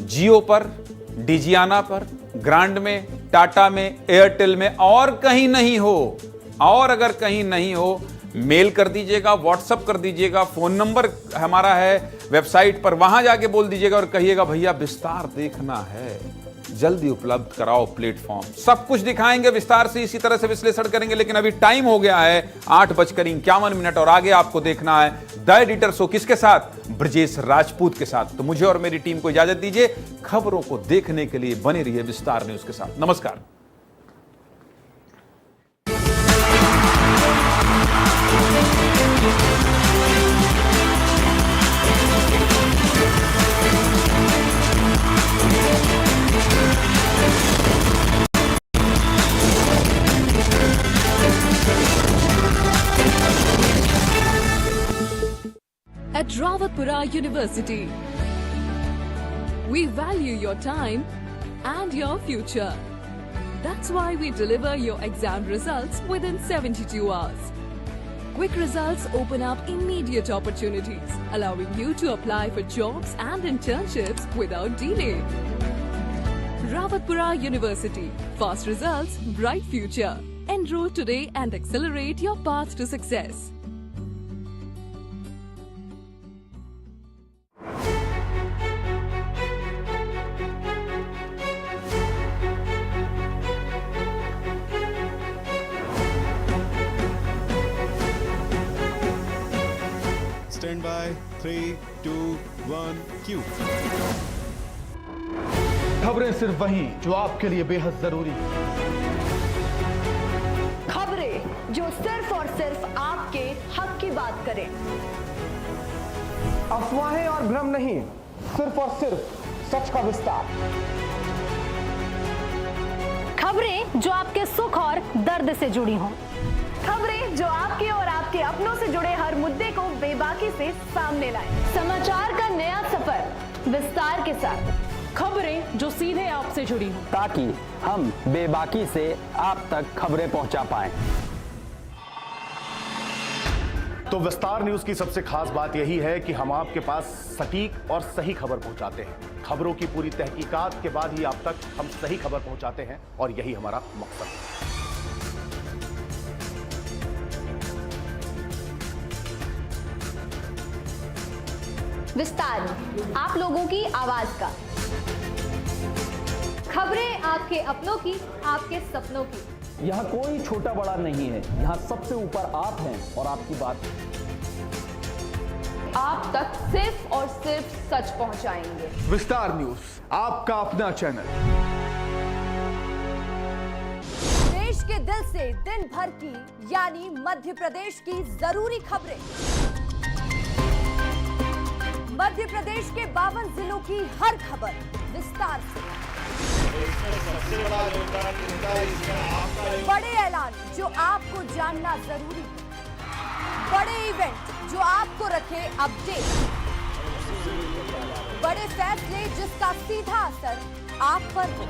जियो पर, डिजियाना पर, ग्रांड में, टाटा में, एयरटेल में, और कहीं नहीं हो। और अगर कहीं नहीं हो, मेल कर दीजिएगा, व्हाट्सएप कर दीजिएगा, फोन नंबर हमारा है वेबसाइट पर, वहां जाके बोल दीजिएगा और कहिएगा भैया विस्तार देखना है, जल्दी उपलब्ध कराओ प्लेटफॉर्म। सब कुछ दिखाएंगे विस्तार से, इसी तरह से विश्लेषण करेंगे। लेकिन अभी टाइम हो गया है 8:51 और आगे आपको देखना है द एडिटर शो। किसके साथ? ब्रजेश राजपूत के साथ। तो मुझे और मेरी टीम को इजाजत दीजिए। खबरों को देखने के लिए बने रहिए विस्तार न्यूज के साथ। नमस्कार। At Rawatpura University, we value your time and your future. That's why we deliver your exam results within 72 hours. Quick results open up immediate opportunities, allowing you to apply for jobs and internships without delay. Rawatpura University. Fast results, bright future. Enroll today and accelerate your path to success. Stand by. 3, 2, 1, cue. खबरें सिर्फ वही जो आपके लिए बेहद जरूरी है। खबरें जो सिर्फ और सिर्फ आपके हक की बात करें। अफवाहें और भ्रम नहीं, सिर्फ और सिर्फ सच का विस्तार। खबरें जो आपके सुख और दर्द से जुड़ी हों। खबरें जो आपके और आपके अपनों से जुड़े हर मुद्दे को बेबाकी से सामने लाएं। समाचार का नया सफर विस्तार के साथ। खबरें जो सीधे आपसे जुड़ी हों, ताकि हम बेबाकी से आप तक खबरें पहुंचा पाएं। तो विस्तार न्यूज की सबसे खास बात यही है कि हम आपके पास सटीक और सही खबर पहुंचाते हैं। खबरों की पूरी तहकीकात के बाद ही आप तक हम सही खबर पहुंचाते हैं और यही हमारा मकसद है। विस्तार, आप लोगों की आवाज का। खबरें आपके अपनों की, आपके सपनों की। यहाँ कोई छोटा बड़ा नहीं है, यहाँ सबसे ऊपर आप हैं और आपकी बात आप तक सिर्फ और सिर्फ सच पहुंचाएंगे। विस्तार न्यूज, आपका अपना चैनल। देश के दिल से दिन भर की यानी मध्य प्रदेश की जरूरी खबरें, मध्य प्रदेश के 52 जिलों की हर खबर विस्तार से। बड़े ऐलान जो आपको जानना जरूरी है, बड़े इवेंट जो आपको रखे अपडेट, बड़े फैसले जिसका सीधा असर आप पर हो।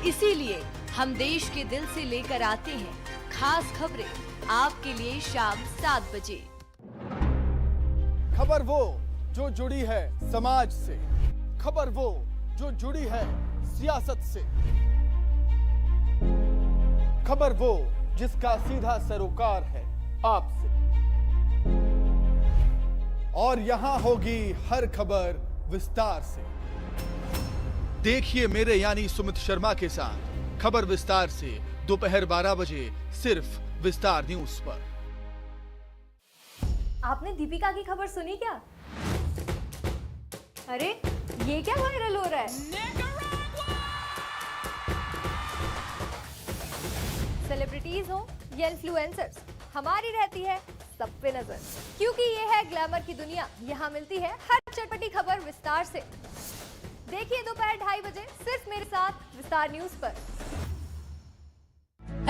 इसीलिए हम देश के दिल से लेकर आते हैं खास खबरें आपके लिए शाम 7 बजे। खबर वो जो जुड़ी है समाज से, खबर वो जो जुड़ी है सियासत से, खबर वो जिसका सीधा सरोकार है आपसे। और यहां होगी हर खबर विस्तार से। देखिए मेरे यानी सुमित शर्मा के साथ खबर विस्तार से दोपहर 12 बजे सिर्फ विस्तार न्यूज पर। आपने दीपिका की खबर सुनी क्या? अरे ये क्या वायरल हो रहा है? सेलिब्रिटीज हो या इन्फ्लुएंसर्स, हमारी रहती है सब पे नजर, क्योंकि ये है ग्लैमर की दुनिया। यहाँ मिलती है हर चटपटी खबर विस्तार से। देखिए दोपहर 2:30 बजे सिर्फ मेरे साथ विस्तार न्यूज पर।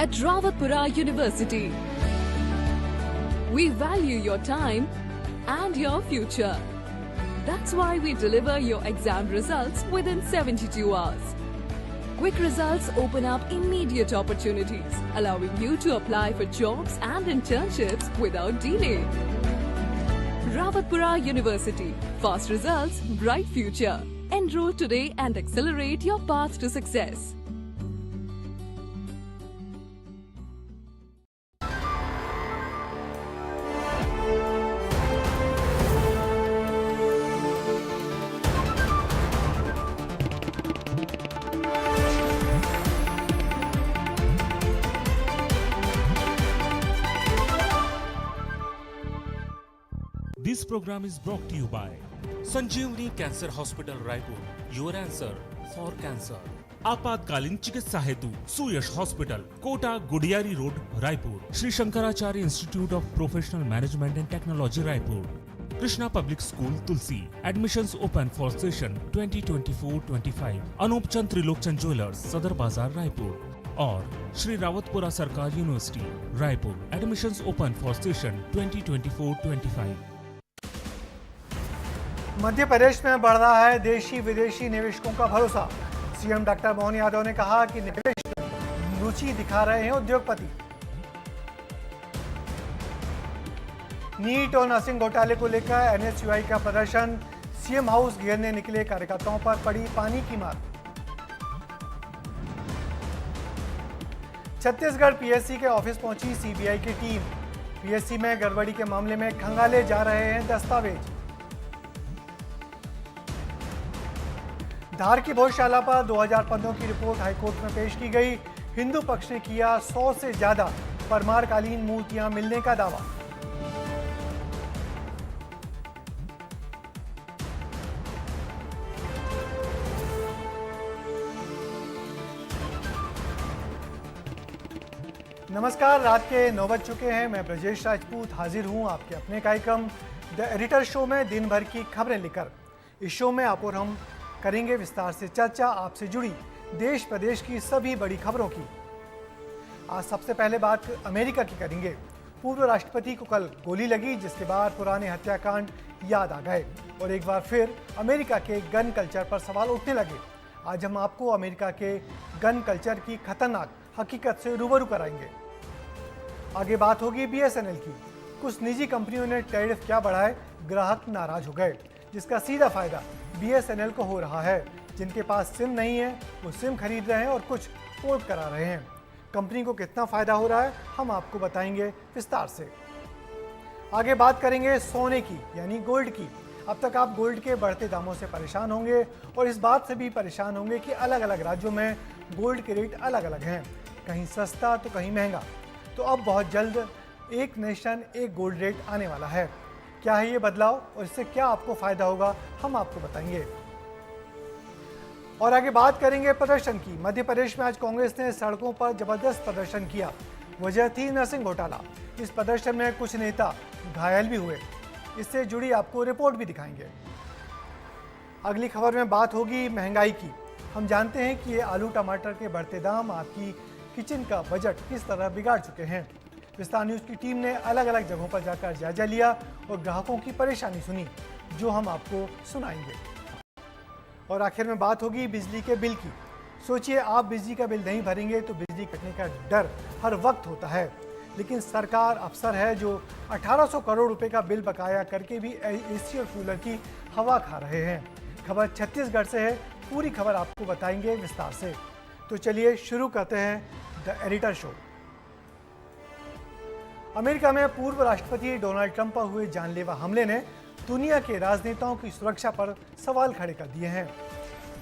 At Rawatpura University, we value your time and your future. That's why we deliver your exam results within 72 hours. Quick results open up immediate opportunities, allowing you to apply for jobs and internships without delay. Rawatpura University. Fast results, bright future. Enroll today and accelerate your path to success. This program is brought to you by Sanjeevani cancer hospital Raipur, your answer for cancer. आपातकालीन चिकित्सा हेतु Suyash hospital, Kota Gudiyari road, Raipur. Shri Shankaracharya institute of professional management and technology, Raipur. Krishna public school, Tulsi. Admissions open for session 2024-25। Anoop Chand Trilokchand jewellers, Sadar Bazaar, Raipur. और Shri Rawatpura Sarkar university, Raipur. Admissions open for session 2024-25। Madhya Pradesh में बढ़ रहा है देशी विदेशी निवेशकों का भरोसा। सीएम डॉक्टर मोहन यादव ने कहा कि निवेश में रुचि दिखा रहे हैं उद्योगपति। नीट और नर्सिंग घोटाले को लेकर एनएसयूआई का प्रदर्शन, सीएम हाउस घेरने निकले कार्यकर्ताओं पर पड़ी पानी की मार। छत्तीसगढ़ पीएससी के ऑफिस पहुंची सीबीआई की टीम। पीएससी में गड़बड़ी के मामले में खंगाले जा रहे हैं दस्तावेज। धार की भोजशाला पर 2015 की रिपोर्ट हाईकोर्ट में पेश की गई। हिंदू पक्ष ने किया 100 से ज्यादा परमारकालीन मूर्तियां मिलने का दावा। नमस्कार, रात के 9 बज चुके हैं। मैं ब्रजेश राजपूत हाजिर हूं आपके अपने कार्यक्रम द एडिटर शो में दिन भर की खबरें लेकर। इस शो में आप और हम करेंगे विस्तार से चर्चा आपसे जुड़ी देश प्रदेश की सभी बड़ी खबरों की। आज सबसे पहले बात अमेरिका की करेंगे। पूर्व राष्ट्रपति को कल गोली लगी, जिसके बाद पुराने हत्याकांड याद आ गए और एक बार फिर अमेरिका के गन कल्चर पर सवाल उठने लगे। आज हम आपको अमेरिका के गन कल्चर की खतरनाक हकीकत से रूबरू कराएंगे। आगे बात होगी बीएसएनएल की। कुछ निजी कंपनियों ने टैरिफ क्या बढ़ाए, ग्राहक नाराज हो गए, जिसका सीधा फायदा बीएसएनएल को हो रहा है। जिनके पास सिम नहीं है वो सिम खरीद रहे हैं और कुछ पोर्ट करा रहे हैं। कंपनी को कितना फायदा हो रहा है हम आपको बताएंगे विस्तार से। आगे बात करेंगे सोने की यानी गोल्ड की। अब तक आप गोल्ड के बढ़ते दामों से परेशान होंगे और इस बात से भी परेशान होंगे कि अलग अलग राज्यों में गोल्ड के रेट अलग अलग हैं, कहीं सस्ता तो कहीं महंगा। तो अब बहुत जल्द एक नेशन एक गोल्ड रेट आने वाला है। क्या है ये बदलाव और इससे क्या आपको फायदा होगा, हम आपको बताएंगे। और आगे बात करेंगे प्रदर्शन की। मध्य प्रदेश में आज कांग्रेस ने सड़कों पर जबरदस्त प्रदर्शन किया। वजह थी नरसिंह घोटाला। इस प्रदर्शन में कुछ नेता घायल भी हुए। इससे जुड़ी आपको रिपोर्ट भी दिखाएंगे। अगली खबर में बात होगी महंगाई की। हम जानते हैं कि ये आलू टमाटर के बढ़ते दाम आपकी किचन का बजट किस तरह बिगाड़ चुके हैं। विस्तार न्यूज़ की टीम ने अलग अलग जगहों पर जाकर जायजा लिया और ग्राहकों की परेशानी सुनी, जो हम आपको सुनाएंगे। और आखिर में बात होगी बिजली के बिल की। सोचिए, आप बिजली का बिल नहीं भरेंगे तो बिजली कटने का डर हर वक्त होता है, लेकिन सरकार अफसर है जो 1800 करोड़ रुपए का बिल बकाया करके भी एसी और कूलर की हवा खा रहे हैं। खबर छत्तीसगढ़ से है, पूरी खबर आपको बताएंगे विस्तार से। तो चलिए शुरू करते हैं द एडिटर शो। अमेरिका में पूर्व राष्ट्रपति डोनाल्ड ट्रंप पर हुए जानलेवा हमले ने दुनिया के राजनेताओं की सुरक्षा पर सवाल खड़े कर दिए हैं।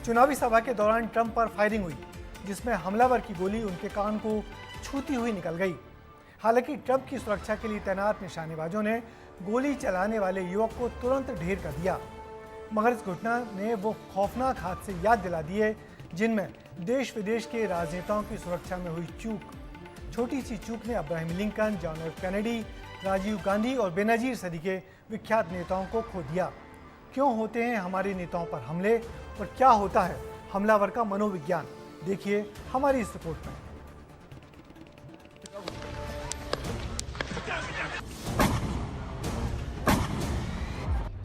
चुनावी सभा के दौरान ट्रंप पर फायरिंग हुई, जिसमें हमलावर की गोली उनके कान को छूती हुई निकल गई। हालांकि ट्रंप की सुरक्षा के लिए तैनात निशानेबाजों ने गोली चलाने वाले युवक को तुरंत ढेर कर दिया, मगर इस घटना ने वो खौफनाक हादसे याद दिला दिए जिनमें देश विदेश के राजनेताओं की सुरक्षा में हुई चूक। छोटी सी चूक ने Abraham Lincoln, John F Kennedy, Rajiv Gandhi और बेनजीर सदी विख्यात नेताओं को खो दिया। क्यों होते हैं हमारे नेताओं पर हमले और क्या होता है हमलावर का मनोविज्ञान, देखिए हमारी इस रिपोर्ट में।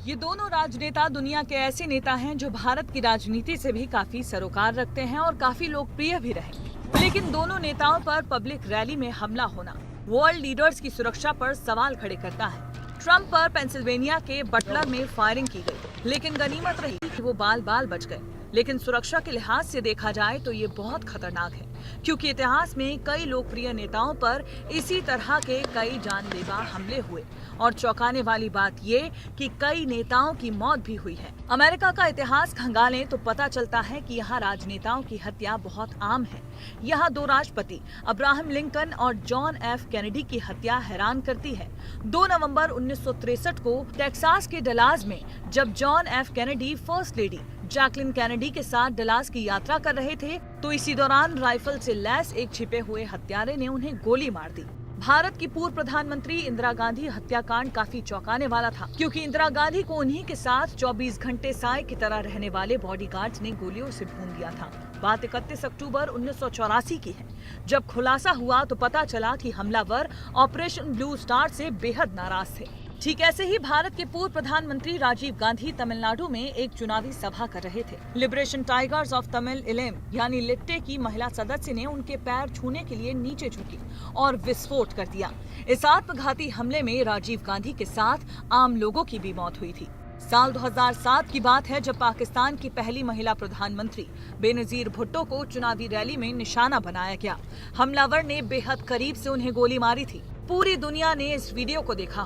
ये दोनों राजनेता दुनिया के ऐसे नेता हैं जो भारत की राजनीति से भी काफी सरोकार रखते हैं और काफी लोकप्रिय भी रहे। लेकिन दोनों नेताओं पर पब्लिक रैली में हमला होना वर्ल्ड लीडर्स की सुरक्षा पर सवाल खड़े करता है। ट्रंप पर पेंसिल्वेनिया के बटलर में फायरिंग की गई, लेकिन गनीमत रही कि वो बाल बाल बच गए। लेकिन सुरक्षा के लिहाज से देखा जाए तो ये बहुत खतरनाक है, क्योंकि इतिहास में कई लोकप्रिय नेताओं पर इसी तरह के कई जानलेवा हमले हुए और चौंकाने वाली बात ये कि कई नेताओं की मौत भी हुई है। अमेरिका का इतिहास खंगालें तो पता चलता है कि यहाँ राजनेताओं की हत्या बहुत आम है। यहाँ दो राष्ट्रपति अब्राहम लिंकन और जॉन एफ कैनेडी की हत्या हैरान करती है। 2 नवंबर 1963 को टेक्सास के डलास में जब John F Kennedy first lady Jacqueline Kennedy के साथ डलास की यात्रा कर रहे थे, तो इसी दौरान राइफल से लैस एक छिपे हुए हत्यारे ने उन्हें गोली मार दी। भारत की पूर्व प्रधानमंत्री इंदिरा गांधी हत्याकांड काफी चौंकाने वाला था, क्योंकि इंदिरा गांधी को उन्हीं के साथ 24 घंटे साय की तरह रहने वाले बॉडीगार्ड्स ने गोलियों से भून दिया था। बात 31 अक्टूबर 1984 की है, जब खुलासा हुआ तो पता चला कि हमलावर ऑपरेशन ब्लू स्टार से बेहद नाराज थे। ठीक ऐसे ही भारत के पूर्व प्रधानमंत्री राजीव गांधी तमिलनाडु में एक चुनावी सभा कर रहे थे। लिबरेशन टाइगर्स ऑफ तमिल इलेम यानी लिट्टे की महिला सदस्य ने उनके पैर छूने के लिए नीचे झुकी और विस्फोट कर दिया। इस आत्मघाती हमले में राजीव गांधी के साथ आम लोगों की भी मौत हुई थी। साल 2007 की बात है, जब पाकिस्तान की पहली महिला प्रधानमंत्री बेनजीर भुट्टो को चुनावी रैली में निशाना बनाया गया। हमलावर ने बेहद करीब से उन्हें गोली मारी थी। पूरी दुनिया ने इस वीडियो को देखा।